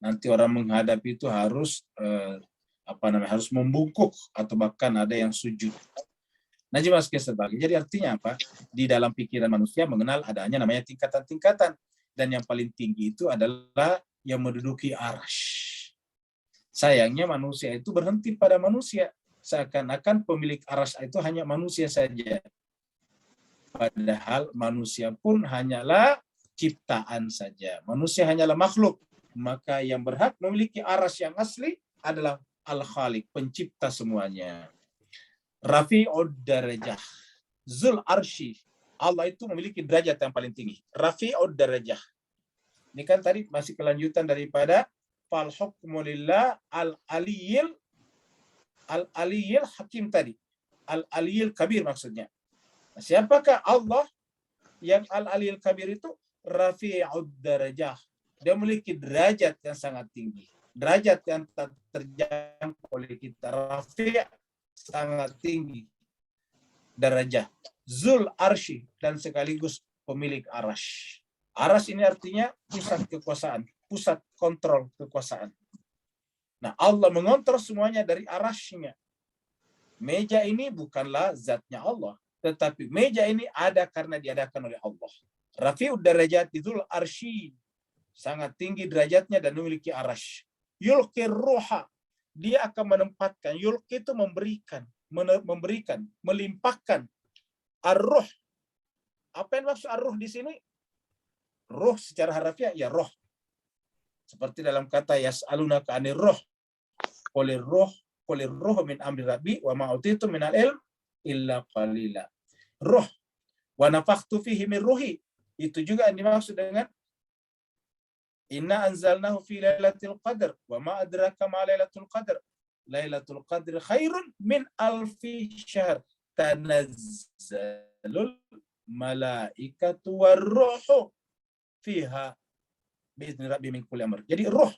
Nanti orang menghadap itu harus harus membungkuk atau bahkan ada yang sujud. Nah, Mas Keser Bahagia. Jadi artinya apa? Di dalam pikiran manusia mengenal adanya namanya tingkatan-tingkatan. Dan yang paling tinggi itu adalah yang menduduki arash. Sayangnya manusia itu berhenti pada manusia. Seakan-akan pemilik arash itu hanya manusia saja. Padahal manusia pun hanyalah ciptaan saja. Manusia hanyalah makhluk. Maka yang berhak memiliki arash yang asli adalah Al-Khaliq, pencipta semuanya. Rafi'ud darajah. Zul arshi. Allah itu memiliki derajat yang paling tinggi. Rafi'ud darajah. Ini kan tadi masih kelanjutan daripada fal hukmu lillah al-aliyil hakim tadi. Al-aliyil kabir maksudnya. Nah, siapakah Allah yang al-aliyil kabir itu? Rafi'ud darajah. Dia memiliki derajat yang sangat tinggi. Derajat yang tak terjangkau oleh kita. Rafi' sangat tinggi derajat. Zul arshi dan sekaligus pemilik arash. Arash ini artinya pusat kekuasaan, pusat kontrol kekuasaan. Nah, Allah mengontrol semuanya dari arashnya. Meja ini bukanlah zatnya Allah, tetapi meja ini ada karena diadakan oleh Allah. Rafi'ud darajat Zul arshi, sangat tinggi derajatnya dan memiliki arash. Yulqir ruha, dia akan menempatkan. Yulqi itu memberikan, melimpahkan. Ar-ruh. Apa yang maksud ar-ruh di sini? Ruh secara harafiah ya roh. Seperti dalam kata yas'alunaka 'anir ruh. Qulir ruh min amri rabbi wa ma utitu minal ilm illa qalila. Ruh. Wa nafakhtu fihi min ruhi. Itu juga yang dimaksud dengan inna anzalnahu fi lailatul qadr wa ma adraka ma lailatul qadr. Lailatul qadr khairun min alfi syahr. Tanazzalul malaikatu warruhu fiha bi'izni rabbi min kulli amr. Jadi ruh.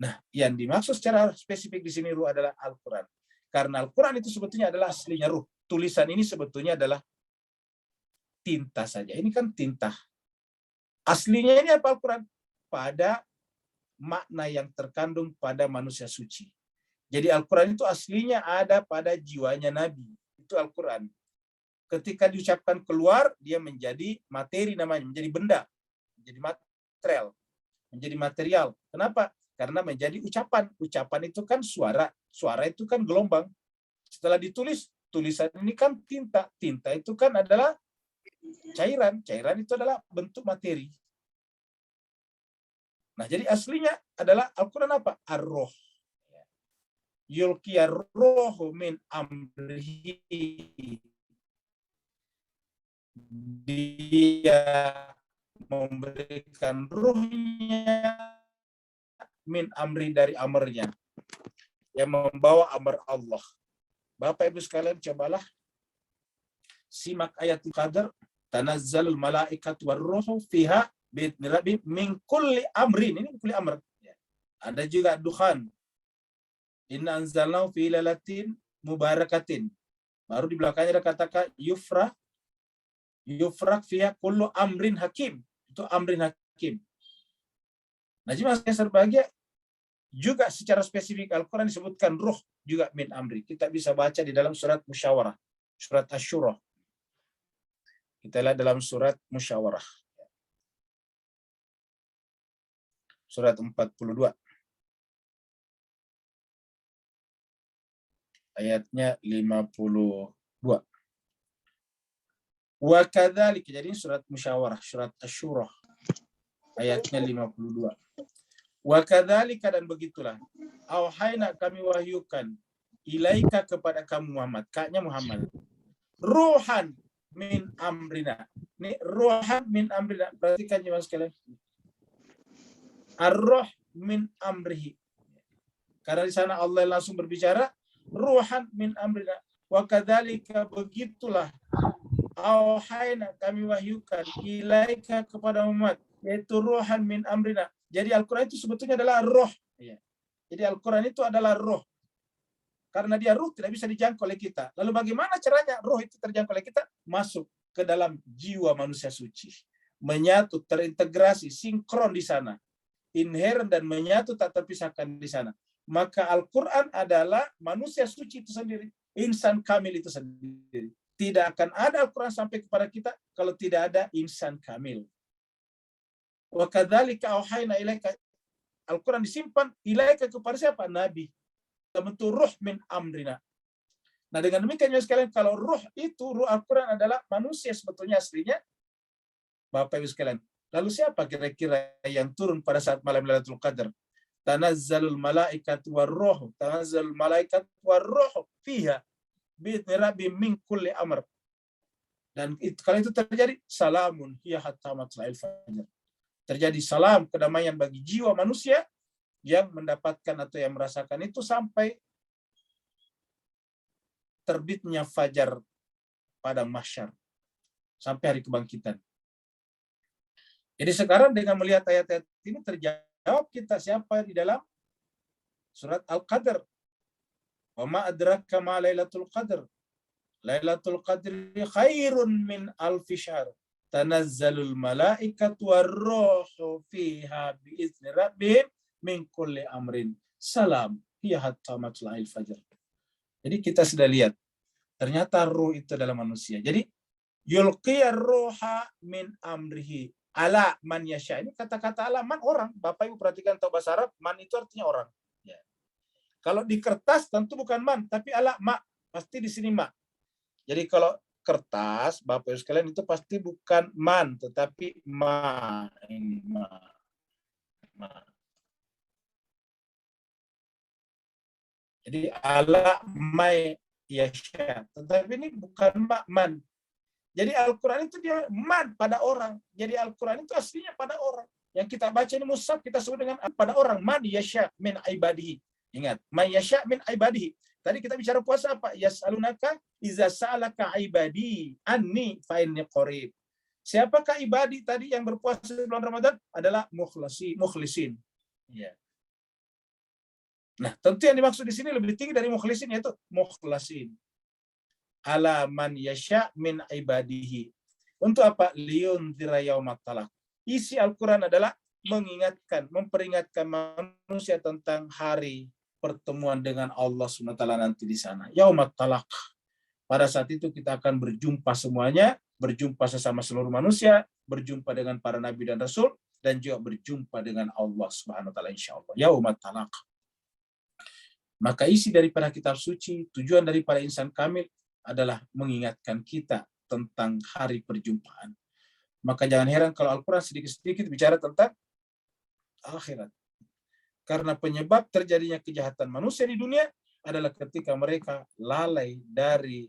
Nah, yang dimaksud secara spesifik di sini ruh adalah Al-Qur'an. Karena Al-Qur'an itu sebetulnya adalah aslinya ruh. Tulisan ini sebetulnya adalah tinta saja. Ini kan tinta. Aslinya ini apa Al-Qur'an? Pada makna yang terkandung pada manusia suci. Jadi Al-Qur'an itu aslinya ada pada jiwanya Nabi. Itu Al-Qur'an. Ketika diucapkan keluar, dia menjadi materi namanya, menjadi benda, menjadi material, menjadi material. Kenapa? Karena menjadi ucapan. Ucapan itu kan suara. Suara itu kan gelombang. Setelah ditulis, tulisan ini kan tinta. Tinta itu kan adalah cairan. Cairan itu adalah bentuk materi. Nah, jadi aslinya adalah Al-Quran apa? Ar-Ruh. Yulki ar-ruhu min amrihi. Dia memberikan ruhnya min amri dari amarnya, yang membawa amar Allah. Bapak Ibu sekalian, cobalah simak ayat Qadar. Tanazzalul malaikatu warruhu fiha bi'izni rabbi min kulli amrin. Ini kulli amr. Ada juga Dukhan. Inna anzalnahu fi lailatin mubarakatin. Baru di belakangnya ada katakan yufrak fiha kullu amrin hakim. Itu amrin hakim. Nah, jemaah sekalian berbahagia, juga secara spesifik Al-Quran disebutkan ruh juga min amri. Kita bisa baca di dalam surat Musyawarah, surat Asy-Syura. Kita lihat dalam surat Musyawarah. Surat 42. Ayatnya 52. Wa kadzalika, jadi surat Musyawarah, surat Asy-Syura. Ayatnya 52. Wa kadzalika, dan begitulah. Auhayna, kami wahyukan. Ilaika, kepada kamu Muhammad. Kaknya Muhammad. Ruhan min amrina. Ini ruhan min amrina. Perhatikan jemaah sekalian. Ar-ruh min amrihi. Karena di sana Allah langsung berbicara. Ruhan min amrina. Wa kadzalika, begitulah. Auhayna, kami wahyukan. Ilaika, kepada Muhammad. Yaitu ruhan min amrina. Jadi Al-Quran itu sebetulnya adalah roh. Jadi Al-Quran itu adalah roh. Karena dia roh, tidak bisa dijangkau oleh kita. Lalu bagaimana caranya roh itu terjangkau oleh kita? Masuk ke dalam jiwa manusia suci. Menyatu, terintegrasi, sinkron di sana. Inherent dan menyatu, tak terpisahkan di sana. Maka Al-Quran adalah manusia suci itu sendiri. Insan kamil itu sendiri. Tidak akan ada Al-Quran sampai kepada kita kalau tidak ada insan kamil. Wa kadzalika auhayna ilaika. Al-Quran disimpan ilaika kepada siapa? Nabi. Bentuk ruh min amrina. Nah, dengan demikian sekalian, kalau ruh itu, ruh Al-Quran adalah manusia sebetulnya aslinya. Bapak Ibu sekalian. Lalu siapa kira-kira yang turun pada saat malam Lailatul Qadar? Tanazzalul malaikatu warruh. Tanazzalul malaikatu warruh fiha bi'izni rabbi min kulli amr. Dan kalau itu terjadi, salamun hiya hatta matla'il fajr. Terjadi salam, kedamaian bagi jiwa manusia yang mendapatkan atau yang merasakan itu sampai terbitnya fajar pada mahsyar, sampai hari kebangkitan. Jadi sekarang dengan melihat ayat-ayat ini terjawab kita siapa di dalam surat Al-Qadr. Wa ma adraka ma lailatul qadr. Lailatul qadri khairun min alfi syahr. Tanazzalul malaikatu warruhu fiha bi'izni rabbihim min kulli amrin. Salam hiya hatta matla'il fajr. Jadi kita sudah lihat ternyata ruh itu adalah manusia. Jadi yulqiyar ruha min amrihi ala man yasha. Ini kata-kata ala man, orang. Bapak Ibu perhatikan, tahu bahasa Arab, man itu artinya orang. Ya. Kalau di kertas tentu bukan man, tapi ala ma. Pasti di sini ma. Jadi kalau kertas, Bapak Ibu sekalian, itu pasti bukan man, tetapi ma. Ini ma. Jadi ala yasha. Tetapi ini bukan man. Jadi Al-Quran itu dia man pada orang. Jadi Al-Quran itu aslinya pada orang. Yang kita baca ini mushaf kita sebut dengan pada orang. Man yasha min ibadihi. Ingat, man yasha min ibadihi. Tadi kita bicara puasa apa? Yas'alunaka iza sa'alaka ibadi anni fa inni qarib. Siapakah ibadi tadi yang berpuasa di bulan Ramadan? Adalah mukhlisin. Ya. Nah, tentu yang dimaksud di sini lebih tinggi dari mukhlisin, yaitu mukhlasin. Ala man yasha min ibadihi. Untuk apa? Liyunzira yaumat talaq. Isi Al-Quran adalah mengingatkan, memperingatkan manusia tentang hari pertemuan dengan Allah SWT nanti di sana. Yaumat talaq. Pada saat itu kita akan berjumpa semuanya, berjumpa sesama seluruh manusia, berjumpa dengan para nabi dan rasul, dan juga berjumpa dengan Allah Subhanahu wa taala insyaallah. Yaumat talaq. Maka isi daripada kitab suci, tujuan daripada insan kamil adalah mengingatkan kita tentang hari perjumpaan. Maka jangan heran kalau Al-Quran sedikit-sedikit bicara tentang akhirat. Karena penyebab terjadinya kejahatan manusia di dunia adalah ketika mereka lalai dari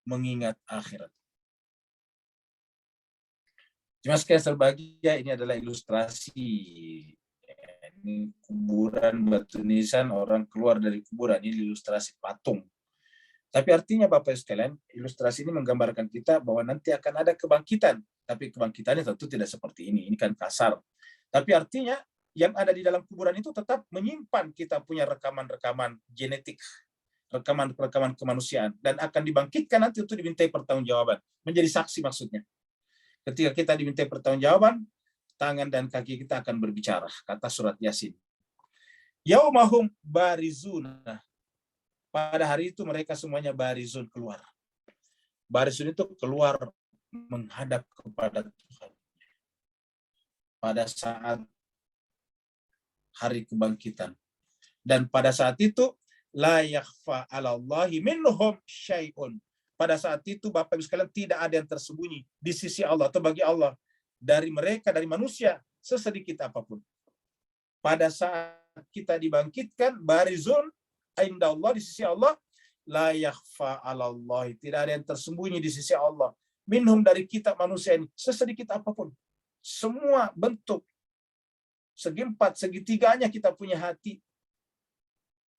mengingat akhirat. Cuma sekalian berbahagia, ini adalah ilustrasi. Ini kuburan batu nisan, orang keluar dari kuburan. Ini ilustrasi patung. Tapi artinya Bapak sekalian, ilustrasi ini menggambarkan kita bahwa nanti akan ada kebangkitan. Tapi kebangkitannya tentu tidak seperti ini. Ini kan kasar. Tapi artinya yang ada di dalam kuburan itu tetap menyimpan kita punya rekaman-rekaman genetik, rekaman-rekaman kemanusiaan. Dan akan dibangkitkan nanti untuk dimintai pertanggungjawaban. Menjadi saksi maksudnya. Ketika kita dimintai pertanggungjawaban, tangan dan kaki kita akan berbicara. Kata surat Yasin. Yaumahum barizuna. Pada hari itu mereka semuanya barizun keluar. Barizun itu keluar menghadap kepada Tuhan. Pada saat hari kebangkitan. Dan pada saat itu la yakhfa 'alallahi minhum syai'un. Pada saat itu Bapak Ibu sekalian tidak ada yang tersembunyi di sisi Allah atau bagi Allah dari mereka, dari manusia sesedikit apapun. Pada saat kita dibangkitkan barizun inda Allah, di sisi Allah, la yakhfa 'alallahi, tidak ada yang tersembunyi di sisi Allah. Minhum, dari kita manusia ini, sesedikit apapun. Semua bentuk, segi empat, segitiganya kita punya hati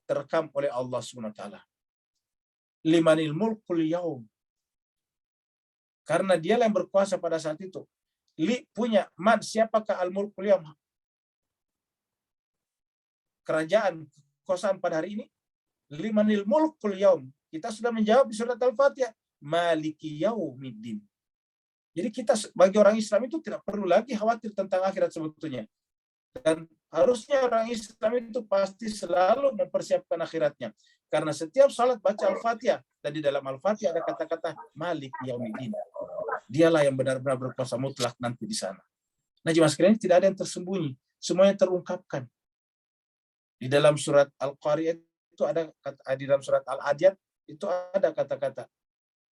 terekam oleh Allah SWT. Limanil mulkul yaum. Karena dialah yang berkuasa pada saat itu. Li punya, man, siapakah al-mulkul yaum? Kerajaan, kekuasaan pada hari ini. Limanil mulkul yaum. Kita sudah menjawab di surat Al-Fatihah. Maliki yaumiddin. Jadi kita bagi orang Islam itu tidak perlu lagi khawatir tentang akhirat sebetulnya. Dan harusnya orang Islam itu pasti selalu mempersiapkan akhiratnya. Karena setiap salat baca Al-Fatihah. Dan di dalam Al-Fatihah ada kata-kata Malik Yaumiddin. Dialah yang benar-benar berkuasa mutlak nanti di sana. Nah, jemaah sekalian, tidak ada yang tersembunyi. Semuanya terungkapkan. Di dalam surat Al-Qari'ah itu ada, di dalam surat Al-Adiyat itu ada kata-kata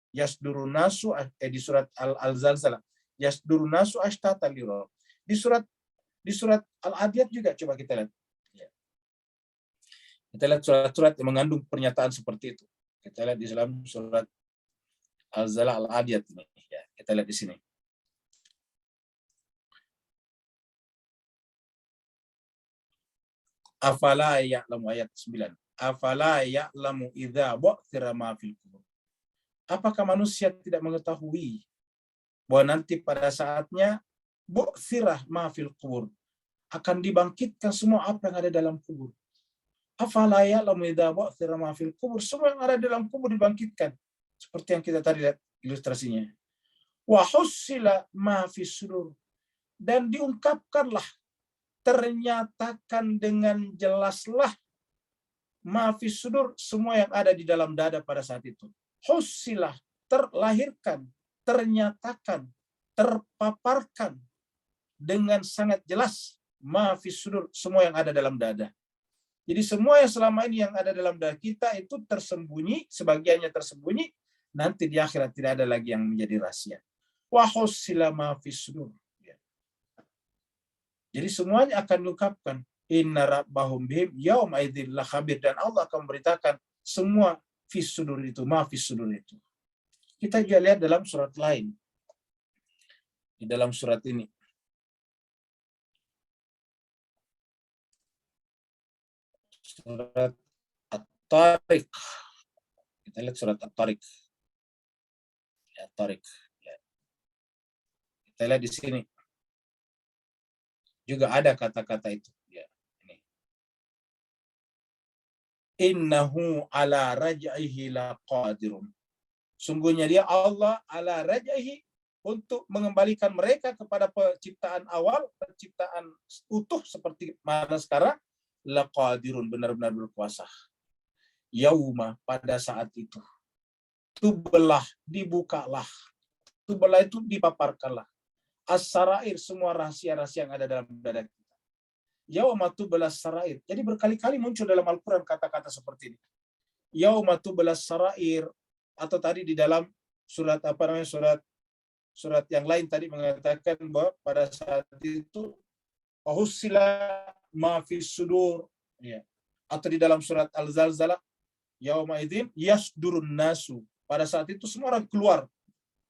yasdurun nasu, di surat Al-Zalzalah yasdurun nasu ashtatan liro. Di surat Al-Adiyat juga coba kita lihat. Kita lihat surat-surat yang mengandung pernyataan seperti itu. Kita lihat di dalam surat Al-Zalzalah Al-Adiyat ini. Ya, kita lihat di sini. Afala ya'lamu, ayat 9. Afala ya'lamu idza bu'thira ma fil qubur. Apakah manusia tidak mengetahui bahwa nanti pada saatnya bu'thirah ma fil qubur, akan dibangkitkan semua apa yang ada dalam kubur. Afala ya'lamu idza bu'thira ma fil qubur, semua yang ada dalam kubur dibangkitkan. Seperti yang kita tadi lihat ilustrasinya. Wa hussila ma fis sudur, dan diungkapkanlah, ternyatakan dengan jelaslah ma fis sudur, semua yang ada di dalam dada pada saat itu. Hussilah, terlahirkan, ternyatakan, terpaparkan dengan sangat jelas ma fis sudur, semua yang ada dalam dada. Jadi semua yang selama ini yang ada dalam dada kita itu tersembunyi, sebagiannya tersembunyi, nanti di akhirat tidak ada lagi yang menjadi rahasia. Wa hussila ma fis sudur. Jadi semuanya akan diungkapkan. Inna rabbahum bihim yauma idzil lakhabir, dan Allah akan memberitakan semua fis sudur itu, ma fis sudur itu. Kita juga lihat dalam surat lain. Di dalam surat ini. Surat At-Tariq. Kita lihat surat At-Tariq. Ya, Tariq. Ya. Kita lihat di sini. Juga ada kata-kata itu. Ya, ini. Innahu ala raj'ihi laqadirun. Sungguhnya dia Allah ala raj'ihi, untuk mengembalikan mereka kepada penciptaan awal, penciptaan utuh seperti mana sekarang, laqadirun, benar-benar berkuasa. Yauma, pada saat itu. Tubelah, dibukalah. Tubelah itu dipaparkanlah. As-sarair, semua rahasia-rahasia yang ada dalam dada kita. Yauma tubelah sarair. Jadi berkali-kali muncul dalam Al-Quran kata-kata seperti ini. Yauma tubelah sarair. Atau tadi di dalam surat surat yang lain tadi mengatakan bahwa pada saat itu ahusila ma fis sudur, ya. Atau di dalam surat Al-Zalzalah, yauma idzin yasdurun nasu, pada saat itu semua orang keluar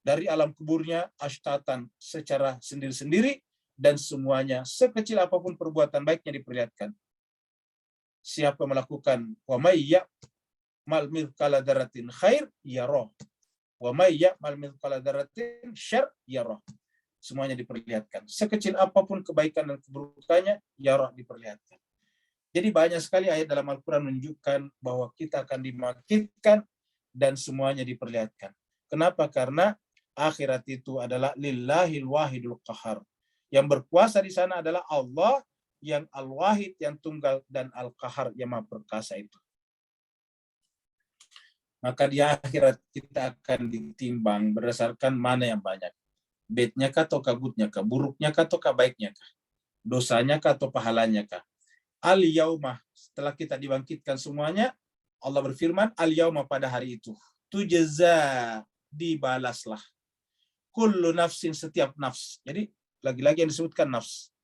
dari alam kuburnya ashtatan, secara sendiri-sendiri, dan semuanya sekecil apapun perbuatan baiknya diperlihatkan. Siapa melakukan wa may mal mithqala dzarratin khair yarah, wa may ya'mal mithqala dzarratin syarr yarah. Semuanya diperlihatkan. Sekecil apapun kebaikan dan keburukannya, yarah, diperlihatkan. Jadi banyak sekali ayat dalam Al-Quran menunjukkan bahwa kita akan dibangkitkan dan semuanya diperlihatkan. Kenapa? Karena akhirat itu adalah lillahil wahidul qahar. Yang berkuasa di sana adalah Allah yang al-wahid, yang tunggal, dan al-qahar, yang maha perkasa itu. Maka di akhirat kita akan ditimbang berdasarkan mana yang banyak. Baiknya kah atau kabutnya kah? Buruknya kah atau baiknya kah? Dosanya kah atau pahalanya kah? Al-yaumah, setelah kita dibangkitkan semuanya, Allah berfirman, al-yaumah, pada hari itu. Tujza, dibalaslah. Kullu nafsin, setiap nafs. Jadi lagi-lagi yang disebutkan nafs.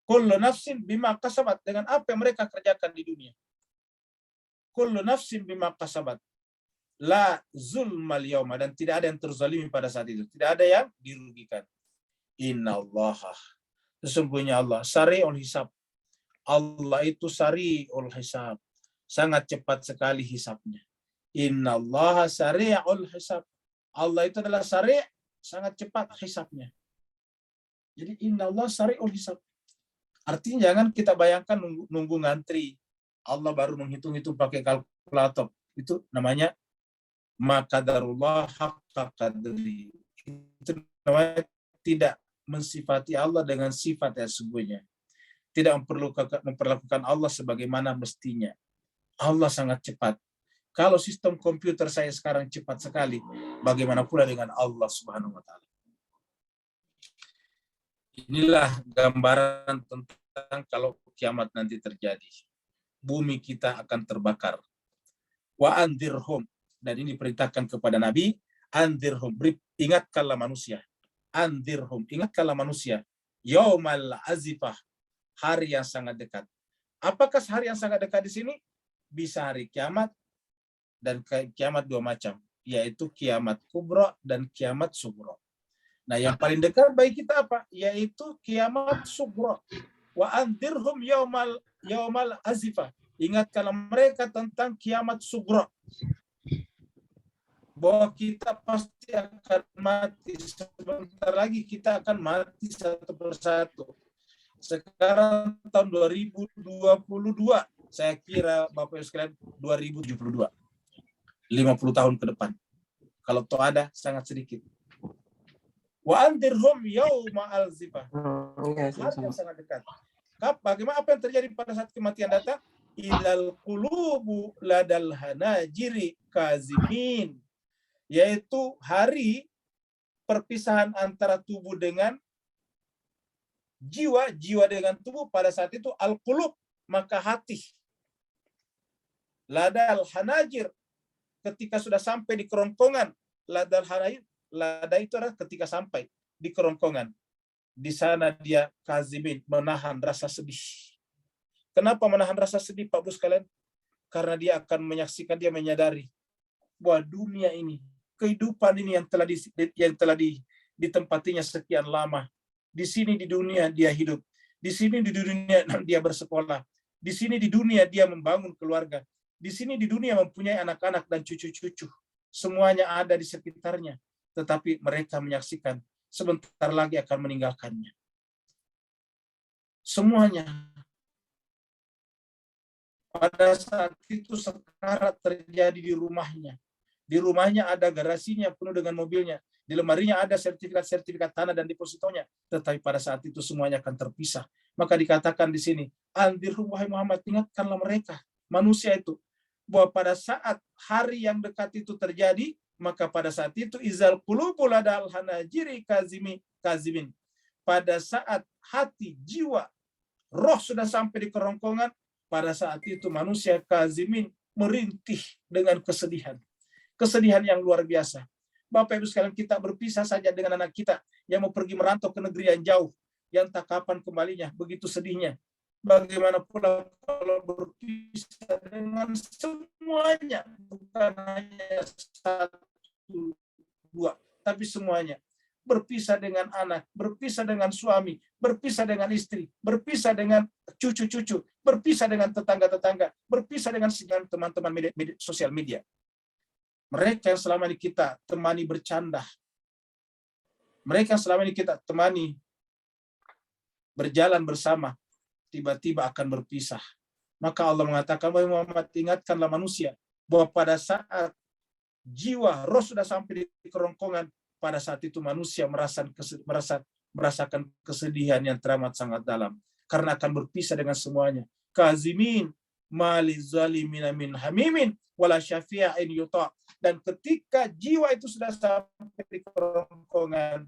Kullu nafsin bima kasabat, dengan apa yang mereka kerjakan di dunia. Kullu nafsin bima kasabat. La zulmal yauma, dan tidak ada yang terzalimi pada saat itu. Tidak ada yang dirugikan. Innallaha, sesungguhnya Allah sari'ul hisab. Allah itu sari'ul hisab, sangat cepat sekali hisabnya. Innallaha sari'ul hisab. Allah itu adalah sari', sangat cepat hisabnya. Jadi innallaha sari'ul hisab. Artinya jangan kita bayangkan nunggu ngantri. Allah baru menghitung-hitung pakai kalkulator. Itu namanya maqadarullah haqqa qadri. Itu namanya tidak mensifati Allah dengan sifat yang sesungguhnya. Tidak memperlakukan Allah sebagaimana mestinya. Allah sangat cepat. Kalau sistem komputer saya sekarang cepat sekali, bagaimana pula dengan Allah Subhanahu wa taala. Inilah gambaran tentang kalau kiamat nanti terjadi. Bumi kita akan terbakar. Wa anzirhum, dan ini diperintahkan kepada Nabi, anzirhum, ingatkanlah manusia. Anzirhum, ingatkanlah manusia. Yaumal azifah, hari yang sangat dekat. Apakah hari yang sangat dekat di sini? Bisa hari kiamat, dan kiamat dua macam, yaitu kiamat kubra dan kiamat sughra. Nah, yang paling dekat bagi kita apa? Yaitu kiamat sughra. Wa anzirhum yaumal azifah. Ingatkanlah mereka tentang kiamat sughra. Bahwa kita pasti akan mati. Sebentar lagi kita akan mati satu persatu. Sekarang tahun 2022. Saya kira Bapak Ibu sekalian 2072. 50 tahun ke depan. Kalau toh ada, sangat sedikit. Wa andirhum yauma al-zifah. Hari yang sangat dekat. Bagaimana apa yang terjadi pada saat kematian datang? Ilal qulubu ladal hanajiri kazimin. Yaitu hari perpisahan antara tubuh dengan jiwa, jiwa dengan tubuh pada saat itu al-qulub, maka hati. Ladal hanajir, ketika sudah sampai di kerongkongan. Ladal hanajir, lada itu adalah ketika sampai di kerongkongan. Di sana dia kazimin, menahan rasa sedih. Kenapa menahan rasa sedih, Pak Bu sekalian? Karena dia akan menyaksikan, dia menyadari bahwa dunia ini, kehidupan ini yang telah ditempatinya sekian lama. Di sini di dunia dia hidup. Di sini di dunia dia bersekolah. Di sini di dunia dia membangun keluarga. Di sini di dunia mempunyai anak-anak dan cucu-cucu. Semuanya ada di sekitarnya. Tetapi mereka menyaksikan sebentar lagi akan meninggalkannya. Semuanya. Pada saat itu sekarat terjadi di rumahnya. Di rumahnya ada garasinya penuh dengan mobilnya. Di lemarinya ada sertifikat-sertifikat tanah dan depositonya. Tetapi pada saat itu semuanya akan terpisah. Maka dikatakan di sini, andirhum wahai Muhammad, ingatkanlah mereka, manusia itu, bahwa pada saat hari yang dekat itu terjadi, maka pada saat itu izal qulubul ladal hanajiri kazimin. Pada saat hati, jiwa, roh sudah sampai di kerongkongan, pada saat itu manusia kazimin merintih dengan kesedihan. Kesedihan yang luar biasa. Bapak Ibu sekalian, kita berpisah saja dengan anak kita yang mau pergi merantau ke negeri yang jauh, yang tak kapan kembalinya, begitu sedihnya. Bagaimana pula kalau berpisah dengan semuanya, bukan hanya satu, dua, tapi semuanya. Berpisah dengan anak, berpisah dengan suami, berpisah dengan istri, berpisah dengan cucu-cucu, berpisah dengan tetangga-tetangga, berpisah dengan teman-teman sosial media. Mereka yang selama ini kita temani bercanda, mereka yang selama ini kita temani berjalan bersama, tiba-tiba akan berpisah. Maka Allah mengatakan, wahai Muhammad, ingatkanlah manusia bahwa pada saat jiwa, roh sudah sampai di kerongkongan, pada saat itu manusia merasakan kesedihan yang teramat sangat dalam. Karena akan berpisah dengan semuanya. Kazimin, mali zalimina min hamimin, wala syafi'in yuta'. Dan ketika jiwa itu sudah sampai di kerongkongan,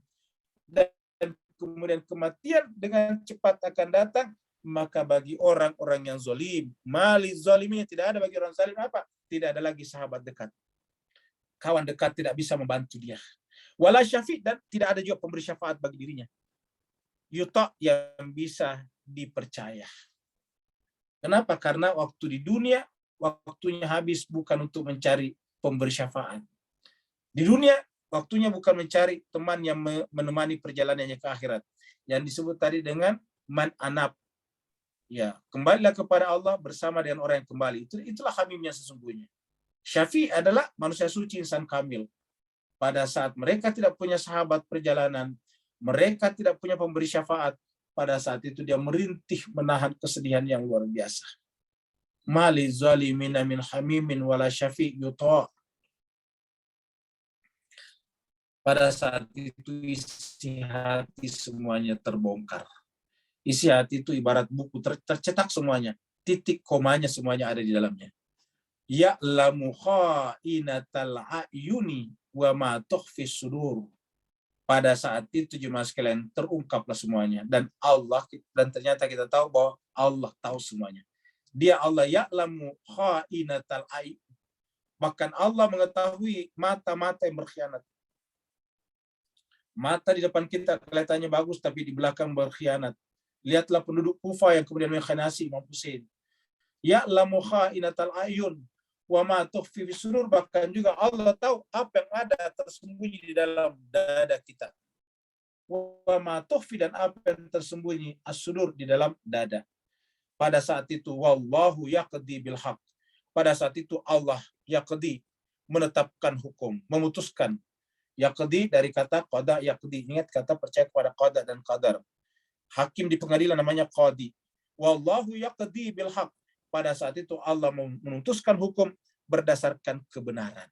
dan kemudian kematian dengan cepat akan datang, maka bagi orang-orang yang zalim, mali zalimin, tidak ada bagi orang zalim apa? Tidak ada lagi sahabat dekat. Kawan dekat tidak bisa membantu dia. Wala syafi', dan tidak ada juga pemberi syafaat bagi dirinya. Yuta' yang bisa dipercaya. Kenapa? Karena waktu di dunia, waktunya habis bukan untuk mencari pemberi syafaat. Di dunia, waktunya bukan mencari teman yang menemani perjalanannya ke akhirat. Yang disebut tadi dengan man anab. Ya, kembalilah kepada Allah bersama dengan orang yang kembali. Itulah hamimnya sesungguhnya. Syafi' adalah manusia suci, insan kamil. Pada saat mereka tidak punya sahabat perjalanan, mereka tidak punya pemberi syafaat, pada saat itu dia merintih menahan kesedihan yang luar biasa. Mali zalimina min hamimin wala syafi' yuta'. Pada saat itu isi hati semuanya terbongkar. Isi hati itu ibarat buku tercetak semuanya. Titik komanya semuanya ada di dalamnya. Ya'lamu kha'inatal a'yuni wa ma tukhfis sudur. Pada saat itu jemaah sekalian terungkaplah semuanya, dan ternyata kita tahu bahwa Allah tahu semuanya. Dia Allah ya'lamu kha'inatal a'yun. Bahkan Allah mengetahui mata-mata yang berkhianat. Mata di depan kita kelihatannya bagus, tapi di belakang berkhianat. Lihatlah penduduk Kufa yang kemudian mengkhianati Imam Hussein. Ya'lamu kha'inatal a'yun wa ma tukhfi fi sudur. Bahkan juga Allah tahu apa yang ada tersembunyi di dalam dada kita. Wa ma tukhfi, dan apa yang tersembunyi as-sudur, di dalam dada. Pada saat itu wallahu yaqdi bil haqq. Pada saat itu Allah yaqdi, menetapkan hukum, memutuskan. Yaqdi dari kata qada yaqdi. Ingat kata percaya kepada qada dan qadar. Hakim di pengadilan namanya qadi. Wallahu yaqdi bil haqq. Pada saat itu Allah memutuskan hukum berdasarkan kebenaran.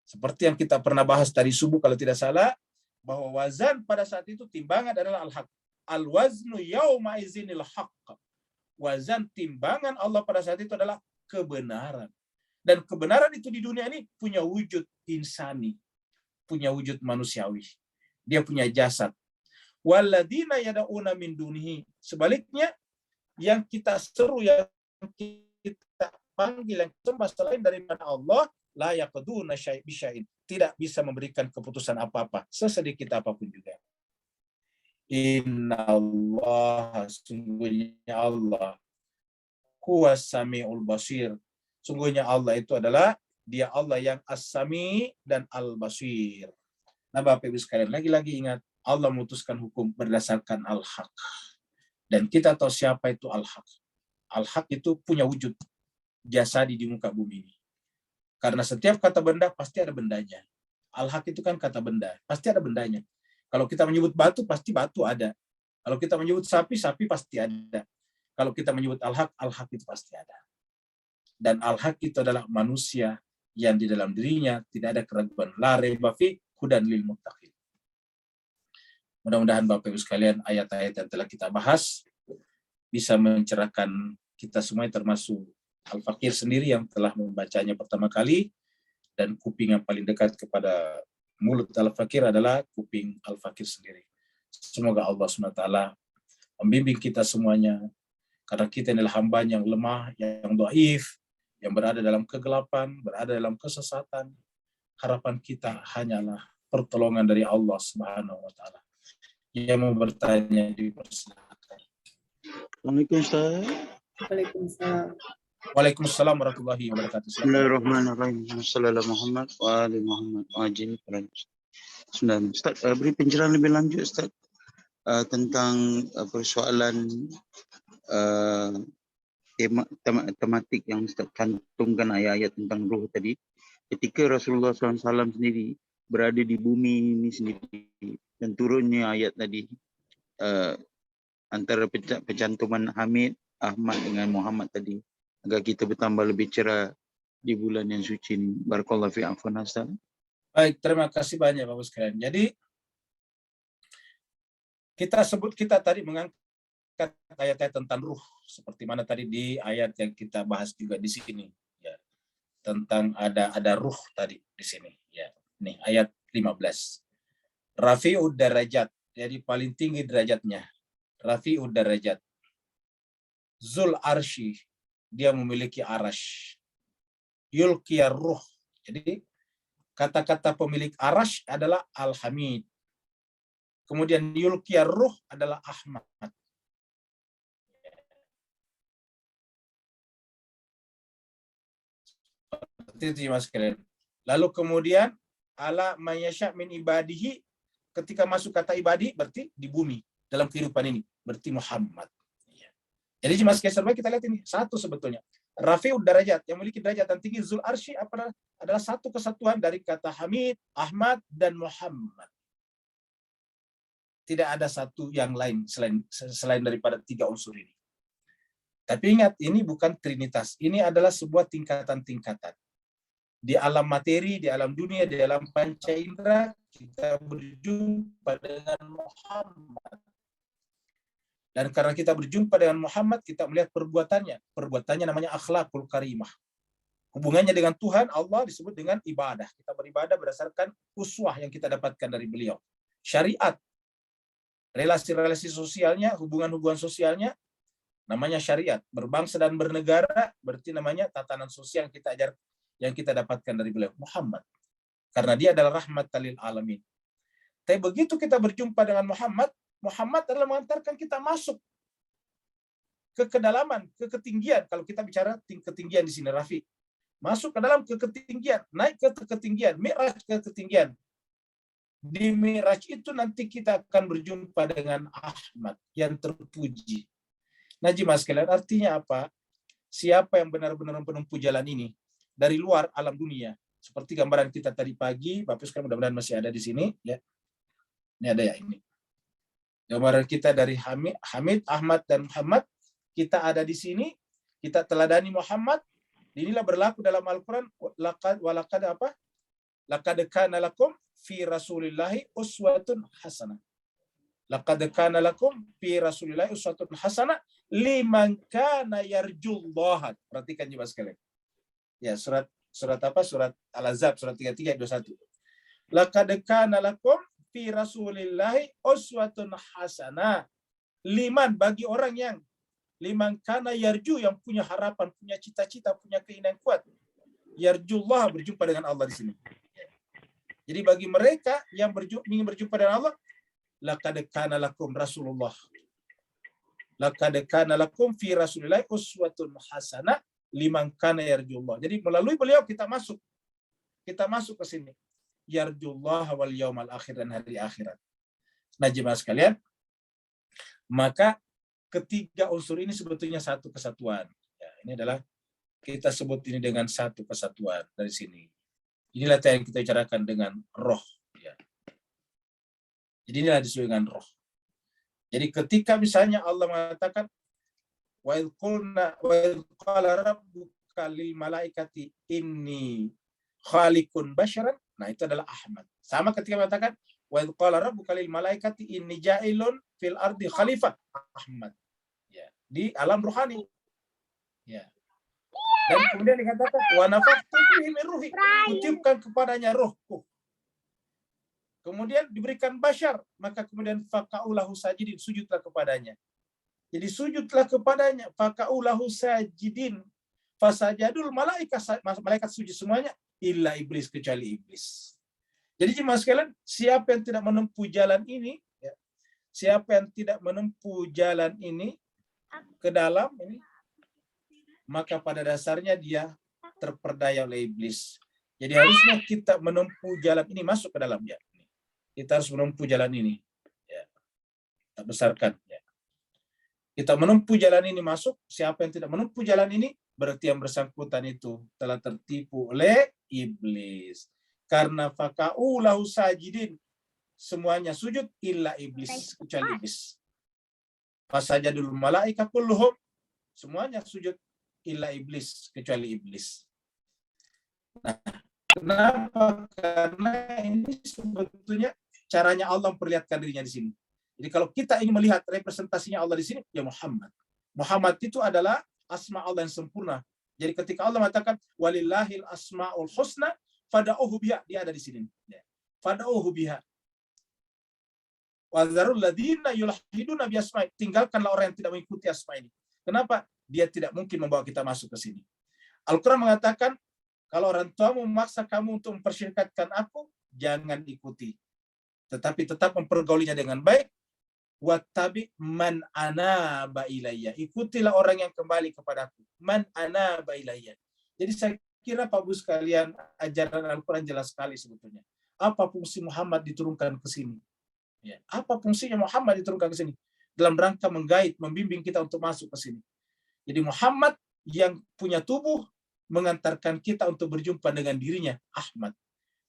Seperti yang kita pernah bahas tadi subuh kalau tidak salah, bahwa wazan pada saat itu timbangan adalah al-haq. Al-waznu yawma izinil haqq. Wazan timbangan Allah pada saat itu adalah kebenaran. Dan kebenaran itu di dunia ini punya wujud insani, punya wujud manusiawi. Dia punya jasad. Walladzina yad'una min dunihi. Sebaliknya, yang kita seru, yang kita panggil, yang sembah selain daripada Allah, la yaqduna bisyai'in, tidak bisa memberikan keputusan apa-apa, sesedikit apapun juga. Inna Allah, sungguhnya Allah, huwas sami'ul basir. Sungguhnya Allah itu adalah Dia Allah yang As-Sami dan Al-Basir. Nah, Bapak Ibu sekalian, lagi-lagi ingat, Allah memutuskan hukum berdasarkan Al-Haq. Dan kita tahu siapa itu Al-Haq. Al-Haq itu punya wujud jasadi di muka bumi ini. Karena setiap kata benda pasti ada bendanya. Al-Haq itu kan kata benda, pasti ada bendanya. Kalau kita menyebut batu, pasti batu ada. Kalau kita menyebut sapi, sapi pasti ada. Kalau kita menyebut Al-Haq, Al-Haq itu pasti ada. Dan Al-Haq itu adalah manusia yang di dalam dirinya tidak ada keraguan. La raiba fi hudan lil muttaqin. Mudah-mudahan Bapak Ibu sekalian, ayat-ayat yang telah kita bahas bisa mencerahkan kita semua, termasuk Al-Fakir sendiri yang telah membacanya pertama kali, dan kuping yang paling dekat kepada mulut Al-Fakir adalah kuping Al-Fakir sendiri. Semoga Allah SWT membimbing kita semuanya, karena kita adalah hamba yang lemah, yang dhaif, yang berada dalam kegelapan, berada dalam kesesatan. Harapan kita hanyalah pertolongan dari Allah Subhanahu wa taala. Yang mau bertanya dipersilakan. Assalamualaikum Ustaz. Waalaikumsalam. Waalaikumsalam warahmatullahi wabarakatuh. Bismillahirrahmanirrahim. Assalamualaikum Muhammad wa ali Muhammad wa ajin. Bismillah. Ustaz, beri pencerahan lebih lanjut Ustaz tentang persoalan tematik yang Ustaz cantumkan ayat-ayat tentang ruh tadi. Ketika Rasulullah SAW sendiri berada di bumi ini sendiri dan turunnya ayat tadi antara pencantuman Hamid, Ahmad dengan Muhammad tadi, agar kita bertambah lebih cerah di bulan yang suci ini. Barakallahu fi afwan Ustaz. Baik, terima kasih banyak Bapak sekalian. Jadi kita tadi mengangkat ayat-ayat tentang ruh, seperti mana tadi di ayat yang kita bahas juga di sini, ya, tentang ada ruh tadi di sini, ya. Nih ayat 15. Rafi'ud darajat, jadi paling tinggi derajatnya. Rafi'ud darajat. Zul arsy, dia memiliki arash. Yulqiyar ruh, jadi kata-kata pemilik arash adalah Al-Hamid. Kemudian yulqiyar ruh adalah Ahmad. Itu Mas sekalian. Lalu kemudian ala mayyasha min ibadihi, ketika masuk kata ibadi berarti di bumi dalam kehidupan ini berarti Muhammad. Jadi Mas sekalian, kita lihat ini satu sebetulnya. Rafi'ud darajat, yang memiliki derajat yang tinggi. Zul arsy adalah satu kesatuan dari kata Hamid, Ahmad dan Muhammad. Tidak ada satu yang lain selain daripada tiga unsur ini. Tapi ingat, ini bukan trinitas. Ini adalah sebuah tingkatan-tingkatan. Di alam materi, di alam dunia, di alam panca indera, kita berjumpa dengan Muhammad. Dan karena kita berjumpa dengan Muhammad, kita melihat perbuatannya. Perbuatannya namanya akhlakul karimah. Hubungannya dengan Tuhan, Allah disebut dengan ibadah. Kita beribadah berdasarkan uswah yang kita dapatkan dari beliau. Syariat. Relasi-relasi sosialnya, hubungan-hubungan sosialnya, namanya syariat. Berbangsa dan bernegara, berarti namanya tatanan sosial yang kita dapatkan dari beliau, Muhammad. Karena dia adalah rahmat lil alamin. Tapi begitu kita berjumpa dengan Muhammad, Muhammad adalah mengantarkan kita masuk ke kedalaman, ke ketinggian. Kalau kita bicara ketinggian di sini, Rafi. Masuk ke dalam ke ketinggian, naik ke ketinggian, mi'raj ke ketinggian. Di mi'raj itu nanti kita akan berjumpa dengan Ahmad yang terpuji. Nah, jemaah sekalian, artinya apa? Siapa yang benar-benar menempuh jalan ini dari luar alam dunia? Seperti gambaran kita tadi pagi, Bapak sekarang mudah-mudahan masih ada di sini, ya. Ini ada ya ini. Gambaran kita dari Hamid, Ahmad dan Muhammad, kita ada di sini, kita teladani Muhammad. Inilah berlaku dalam Al-Qur'an, laqad apa? Laqad kana lakum fi Rasulillahi uswatun hasanah. Laqad kana lakum fi Rasulillahi uswatun hasanah liman kana yarjullaha. Perhatikan juga sekalian. Ya, surat apa? Surat Al-Ahzab, surat 33 ayat 21. Laqad kana lakum fi Rasulillahi uswatun hasanah. Liman, bagi orang yang liman kana yarju, yang punya harapan, punya cita-cita, punya keinginan kuat. Yarjullah, berjumpa dengan Allah di sini. Jadi bagi mereka yang ingin berjumpa dengan Allah, laqad kana lakum Rasulullah. Laqad kana lakum fi Rasulillahi uswatun hasanah liman kana yarjullah. Jadi melalui beliau kita masuk kita masuk ke sini. Yarjullah wal yaumal akhir, dan hari akhirat. Nah, jemaah sekalian, maka ketiga unsur ini sebetulnya satu kesatuan. Ya, ini adalah kita sebut ini dengan satu kesatuan dari sini. Inilah yang kita bicarakan dengan roh. Ya. Jadi inilah disebut dengan roh. Jadi ketika misalnya Allah mengatakan wa idh qala rabbuka lil malaikati inni khaliqun basyaran, nah itu adalah Ahmad. Sama ketika mengatakan wa idh qala rabbuka lil malaikati inni ja'ilun fil ardi khalifah, Ahmad. Ya, di alam rohani. Ya. Dan kemudian dikatakan wa nafakhtu fihi min ruhi, kutiupkan kepadanya rohku. Kemudian diberikan basyar, maka kemudian faqa'ulahu sajidin, sujudlah kepadanya. Jadi sujudlah kepadanya, faqa'ulahu sajidin. Fasajadul malaikat sujud semuanya, illa iblis, kecuali iblis. Jadi jemaah sekalian, siapa yang tidak menempuh jalan ini, ya, siapa yang tidak menempuh jalan ini ke dalam ini, maka pada dasarnya dia terperdaya oleh iblis. Jadi harusnya kita menempuh jalan ini, masuk ke dalamnya. Kita harus menempuh jalan ini. Ya. Kita besarkan. Ya. Kita menempuh jalan ini masuk. Siapa yang tidak menempuh jalan ini, berarti yang bersangkutan itu telah tertipu oleh iblis. Karena faka'ulahu sajidin, semuanya sujud illa iblis, kecuali iblis. Fasajadul malaika kulluhum, semuanya sujud illa iblis, kecuali iblis. Nah, kenapa? Karena ini sebetulnya caranya Allah memperlihatkan dirinya di sini. Jadi kalau kita ingin melihat representasinya Allah di sini, ya Muhammad. Muhammad itu adalah asma Allah yang sempurna. Jadi ketika Allah mengatakan walillahil asmaul husna fad'uhu biha, dia ada di sini. Ya. Fad'uhu biha. Wa dzarul ladzina yulhiduna bi asma'i. Tinggalkanlah orang yang tidak mengikuti asma ini. Kenapa? Dia tidak mungkin membawa kita masuk ke sini. Al-Quran mengatakan, kalau orang tuamu memaksa kamu untuk mempersyirikatkan aku, jangan ikuti. Tetapi tetap mempergaulinya dengan baik. Wattabi man anaba ilayya. Ikutilah orang yang kembali kepadaku. Man anaba ilayya. Jadi saya kira Pak Bu sekalian, ajaran Al-Quran jelas sekali sebetulnya. Apa fungsi Muhammad diturunkan ke sini? Ya. Apa fungsinya Muhammad diturunkan ke sini? Dalam rangka menggait, membimbing kita untuk masuk ke sini. Jadi Muhammad yang punya tubuh mengantarkan kita untuk berjumpa dengan dirinya, Ahmad.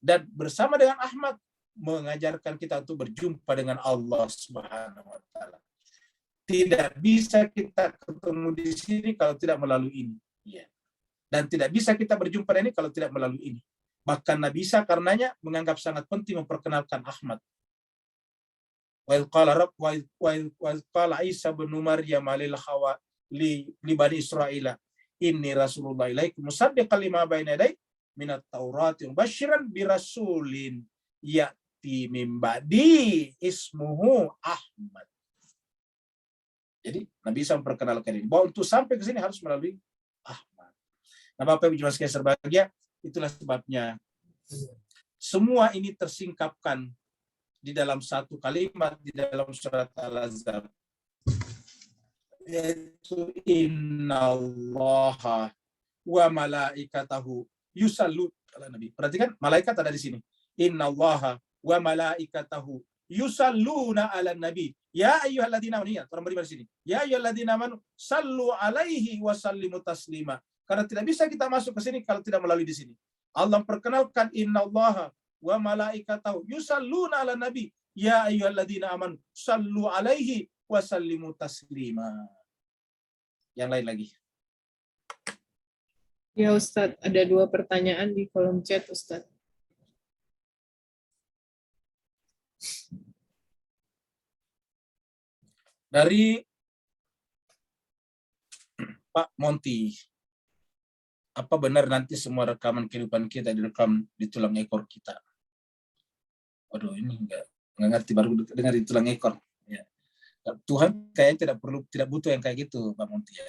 Dan bersama dengan Ahmad, mengajarkan kita untuk berjumpa dengan Allah Subhanahu wa taala. Tidak bisa kita ketemu di sini kalau tidak melalui ini. Ya. Dan tidak bisa kita berjumpa dengan ini kalau tidak melalui ini. Bahkan Nabi Isa karenanya menganggap sangat penting memperkenalkan Ahmad. Wa qala Isa bin Maryam li bani Israila inni rasulullah ilaikum musaddiqan lima baina yadayya minat taurati mubasysyiran birasulin ya'ti min ba'di ismuhu Ahmad. Jadi Nabi Isa memperkenalkan ini bahwa untuk sampai ke sini harus melalui Ahmad. Nah, Bapak Ibu sekalian berbahagia, itulah sebabnya semua ini tersingkapkan di dalam satu kalimat di dalam surat Al-Ahzab, yaitu innallaha wa malaikatahu yusallu ala nabi. Perhatikan, malaikat ada di sini. Innallaha wa malaikatahu yusalluna ala nabi. Ya ayyuhalladzina amanu, orang beriman di sini. Ya ayyuhalladzina amanu sallu alaihi wa sallimu taslima. Karena tidak bisa kita masuk ke sini kalau tidak melalui di sini. Allah perkenalkan innallaha wa malaikatahu yusalluna ala nabi. Ya ayyuhalladzina amanu sallu alaihi wa sallimu taslima. Yang lain lagi. Ya Ustadz, ada 2 pertanyaan di kolom chat Ustadz. Dari Pak Monty, apa benar nanti semua rekaman kehidupan kita direkam di tulang ekor kita? Waduh, ini enggak ngerti, baru dengar di tulang ekor. Ya. Tuhan kayaknya tidak butuh yang kayak gitu, Pak Monty ya.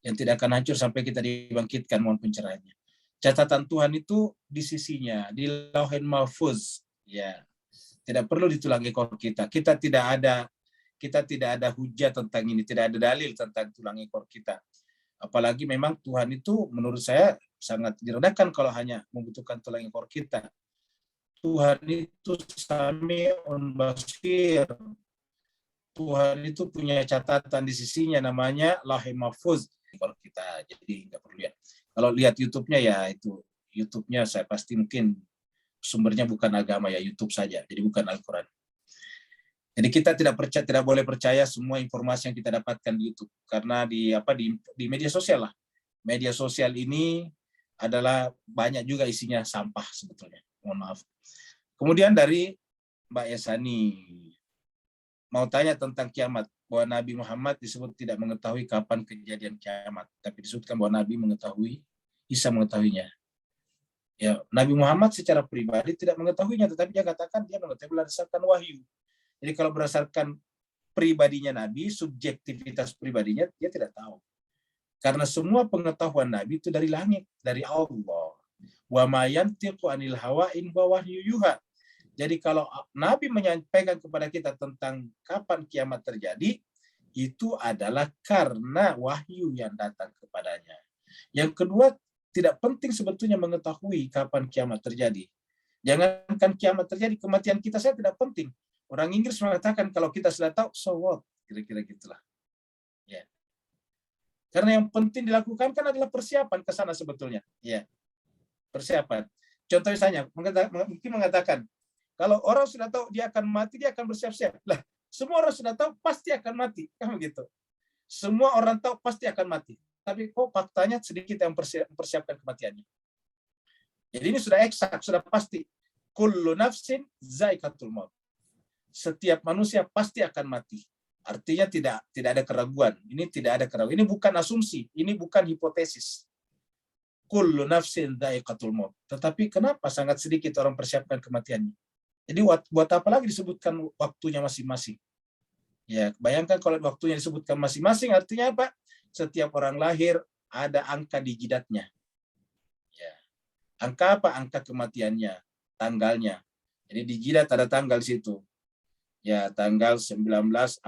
Yang tidak akan hancur sampai kita dibangkitkan, mohon pencerahannya. Catatan Tuhan itu di sisinya, di Lauhul Mahfuz, ya. Tidak perlu di tulang ekor kita. Kita tidak ada hujah tentang ini, tidak ada dalil tentang tulang ekor kita. Apalagi memang Tuhan itu menurut saya sangat direndahkan kalau hanya membutuhkan tulang ekor kita. Tuhan itu Sami'un Basir. Tuhan itu punya catatan di sisinya namanya Lauhul Mahfuz. Kalau kita jadi nggak perlu lihat. Kalau lihat YouTube-nya ya itu YouTube-nya saya pasti mungkin sumbernya bukan agama ya, YouTube saja. Jadi bukan Al-Quran. Jadi kita tidak boleh percaya semua informasi yang kita dapatkan di YouTube karena di media sosial lah. Media sosial ini adalah banyak juga isinya sampah sebetulnya. Mohon maaf. Kemudian dari Mbak Yasani mau tanya tentang kiamat, bahwa Nabi Muhammad disebut tidak mengetahui kapan kejadian kiamat, tapi disebutkan bahwa Nabi mengetahui, Isa mengetahuinya. Ya, Nabi Muhammad secara pribadi tidak mengetahuinya, tetapi dia katakan dia mengetahui berdasarkan wahyu. Jadi kalau berdasarkan pribadinya Nabi, subjektivitas pribadinya dia tidak tahu. Karena semua pengetahuan Nabi itu dari langit, dari Allah. Wa ma yantiqu anil hawa in huwa wahyu yuha. Jadi kalau Nabi menyampaikan kepada kita tentang kapan kiamat terjadi, itu adalah karena wahyu yang datang kepadanya. Yang kedua, tidak penting sebetulnya mengetahui kapan kiamat terjadi. Jangankan kiamat terjadi, kematian kita saya tidak penting. Orang Inggris mengatakan kalau kita sudah tahu, so what? Kira-kira gitulah. Ya. Karena yang penting dilakukan kan adalah persiapan ke sana sebetulnya. Ya. Persiapan. Contoh misalnya, mungkin mengatakan, kalau orang sudah tahu dia akan mati, dia akan bersiap-siap. Lah, semua orang sudah tahu pasti akan mati. Kan begitu. Semua orang tahu pasti akan mati. Tapi kok faktanya sedikit yang mempersiapkan kematiannya. Jadi ini sudah eksak, sudah pasti. Kullu nafsin zaikatul maut. Setiap manusia pasti akan mati. Artinya tidak ada keraguan. Ini tidak ada keraguan. Ini bukan asumsi, ini bukan hipotesis. Kullu nafsin zaikatul maut. Tetapi kenapa sangat sedikit orang persiapkan kematiannya? Jadi buat apa lagi disebutkan waktunya masing-masing? Ya, bayangkan kalau waktunya disebutkan masing-masing, artinya apa? Setiap orang lahir ada angka di jidatnya. Ya. Angka apa? Angka kematiannya, tanggalnya. Jadi di jidat ada tanggal di situ. Ya, tanggal 19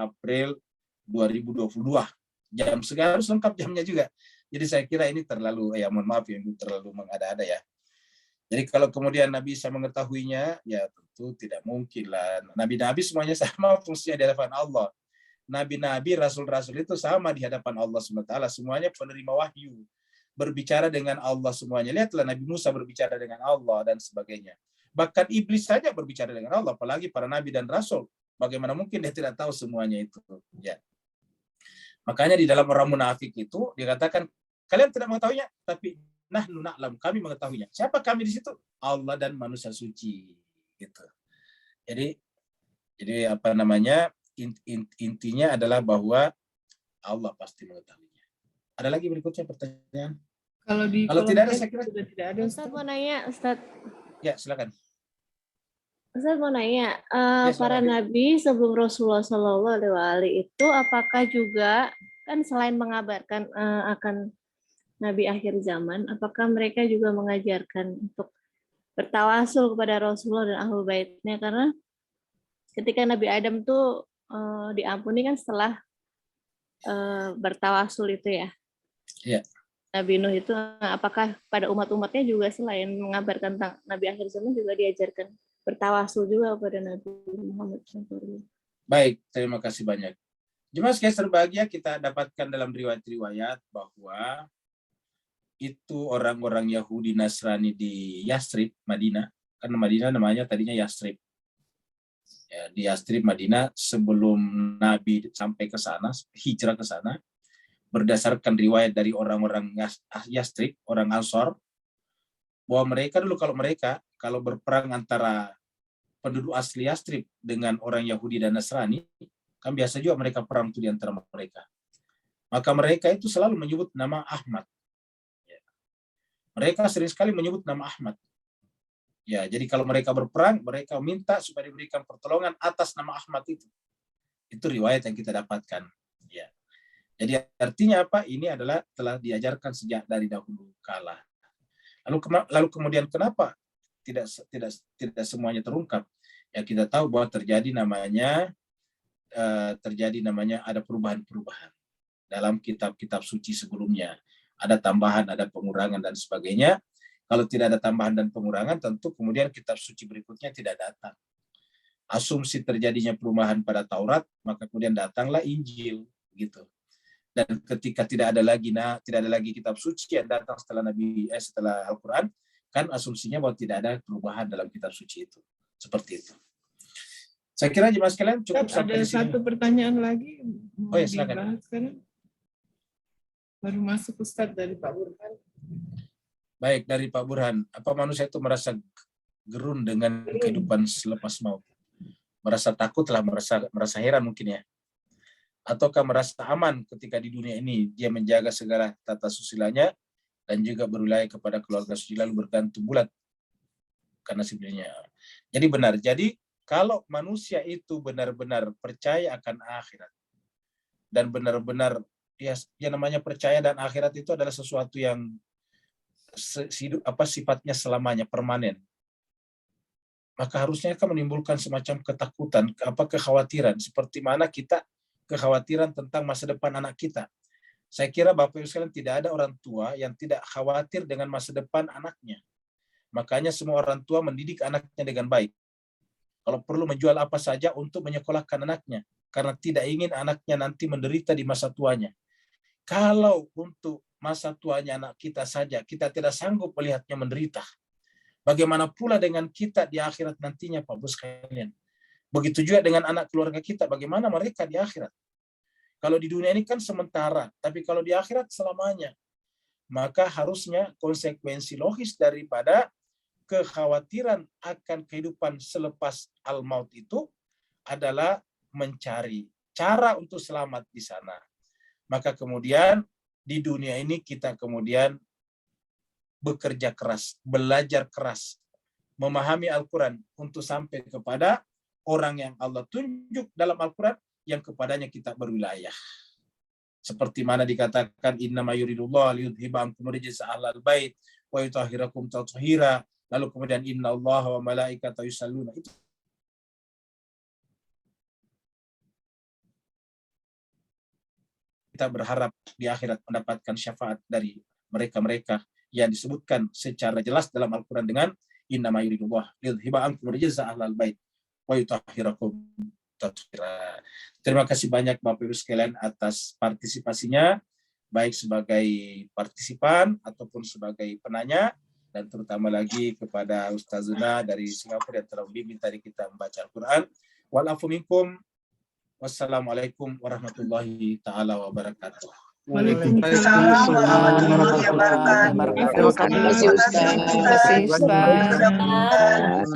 April 2022. Jam sekarang harus lengkap jamnya juga. Jadi saya kira ini terlalu, ya mohon maaf ya, terlalu mengada-ada ya. Jadi kalau kemudian Nabi bisa mengetahuinya, ya tentu tidak mungkin lah. Nabi-nabi semuanya sama fungsinya di hadapan Allah. Nabi-nabi, rasul-rasul itu sama di hadapan Allah SWT. Semuanya penerima wahyu. Berbicara dengan Allah semuanya. Lihatlah Nabi Musa berbicara dengan Allah dan sebagainya. Bahkan iblis saja berbicara dengan Allah, apalagi para nabi dan rasul. Bagaimana mungkin dia tidak tahu semuanya itu? Ya. Makanya di dalam orang munafik itu dikatakan, kalian tidak mengetahuinya, tapi nahnu na'lam, kami mengetahuinya. Siapa kami di situ? Allah dan manusia suci. Gitu. Jadi apa namanya? Intinya adalah bahwa Allah pasti mengetahuinya. Ada lagi berikutnya pertanyaan? Kalau tidak ada, saya kira sudah tidak ada. Ustaz mau nanya, Ustaz. Ya, silakan. Ustaz mau nanya, Ya, para silakan. nabi sebelum Rasulullah SAW itu apakah juga kan selain mengabarkan akan nabi akhir zaman, apakah mereka juga mengajarkan untuk bertawasul kepada Rasulullah dan Ahlul Baitnya? Karena ketika Nabi Adam tuh diampuni kan setelah bertawasul itu ya. Iya. Nabi Nuh itu apakah pada umat-umatnya juga selain mengabarkan tentang Nabi akhir zaman juga diajarkan bertawasul juga kepada Nabi Muhammad SAW? Baik, terima kasih banyak. Jemaah sekalian berbahagia, kita dapatkan dalam riwayat-riwayat bahwa itu orang-orang Yahudi Nasrani di Yastrib, Madinah. Karena Madinah namanya tadinya Yastrib. Ya, di Yastrib, Madinah, sebelum Nabi sampai ke sana, hijrah ke sana, berdasarkan riwayat dari orang-orang Yastrib, orang Ansor, bahwa mereka dulu kalau berperang antara penduduk asli Yastrib dengan orang Yahudi dan Nasrani, kan biasa juga mereka perang itu di antara mereka. Maka mereka itu selalu menyebut nama Ahmad. Mereka sering sekali menyebut nama Ahmad. Ya, jadi kalau mereka berperang, mereka minta supaya diberikan pertolongan atas nama Ahmad itu. Itu riwayat yang kita dapatkan. Ya. Jadi artinya apa? Ini adalah telah diajarkan sejak dari dahulu kala. Lalu kemudian kenapa tidak semuanya terungkap? Ya kita tahu bahwa terjadi namanya ada perubahan-perubahan dalam kitab-kitab suci sebelumnya. ada tambahan, ada pengurangan dan sebagainya. Kalau tidak ada tambahan dan pengurangan, tentu kemudian kitab suci berikutnya tidak datang. Asumsi terjadinya perubahan pada Taurat, maka kemudian datanglah Injil, gitu. Dan ketika tidak ada lagi kitab suci yang datang setelah Al-Quran, kan asumsinya bahwa tidak ada perubahan dalam kitab suci itu. Seperti itu. Saya kira jemaah sekalian cukup Ustaz, sampai ada di sini. satu pertanyaan lagi. Oh ya, silakan. Dibahas sekarang. Baru masuk Ustaz dari Pak Burhan. Baik, dari Pak Burhan. Apa manusia itu merasa gerun dengan kehidupan selepas maut? Merasa takutlah, merasa heran mungkin ya. Ataukah merasa aman ketika di dunia ini dia menjaga segala tata susilanya dan juga berwilayah kepada keluarga suci lalu bergantung bulat karena sebenarnya. Jadi benar. Jadi kalau manusia itu benar-benar percaya akan akhirat dan benar-benar ya namanya percaya dan akhirat itu adalah sesuatu yang sifatnya selamanya, permanen. Maka harusnya kan menimbulkan semacam ketakutan, kekhawatiran, seperti mana kita kekhawatiran tentang masa depan anak kita. Saya kira Bapak Ibu sekalian tidak ada orang tua yang tidak khawatir dengan masa depan anaknya. Makanya semua orang tua mendidik anaknya dengan baik. Kalau perlu menjual apa saja untuk menyekolahkan anaknya, karena tidak ingin anaknya nanti menderita di masa tuanya. Kalau untuk masa tuanya anak kita saja, kita tidak sanggup melihatnya menderita. Bagaimana pula dengan kita di akhirat nantinya, Pak Bos sekalian. Begitu juga dengan anak keluarga kita, bagaimana mereka di akhirat. Kalau di dunia ini kan sementara, tapi kalau di akhirat selamanya. Maka harusnya konsekuensi logis daripada kekhawatiran akan kehidupan selepas al-maut itu adalah mencari cara untuk selamat di sana. Maka kemudian di dunia ini kita kemudian bekerja keras, belajar keras, memahami Al-Quran untuk sampai kepada orang yang Allah tunjuk dalam Al-Quran yang kepadanya kita berwilayah. Seperti mana dikatakan innama yuridullah liyudhiba ankum rijsa ahlal bait wa yutahhirakum tathira. Lalu kemudian inna Allah wa malaikatahu yusalluna. Itu kita berharap di akhirat mendapatkan syafaat dari mereka-mereka yang disebutkan secara jelas dalam Al-Quran dengan innama yuridullah liyudhiba ankum rijsa ahlal bait wa yutahhirakum tathira. Terima kasih banyak Bapak Ibu sekalian atas partisipasinya, baik sebagai partisipan ataupun sebagai penanya. Dan terutama lagi kepada Ustazuna dari Singapura yang telah membimbing tadi kita membaca Al-Quran. Wa'alafu minkum. Wassalamualaikum warahmatullahi ta'ala wabarakatuh. Waalaikumsalam warahmatullahi wabarakatuh. Terima kasih Ustaz. Terima kasih Ustaz.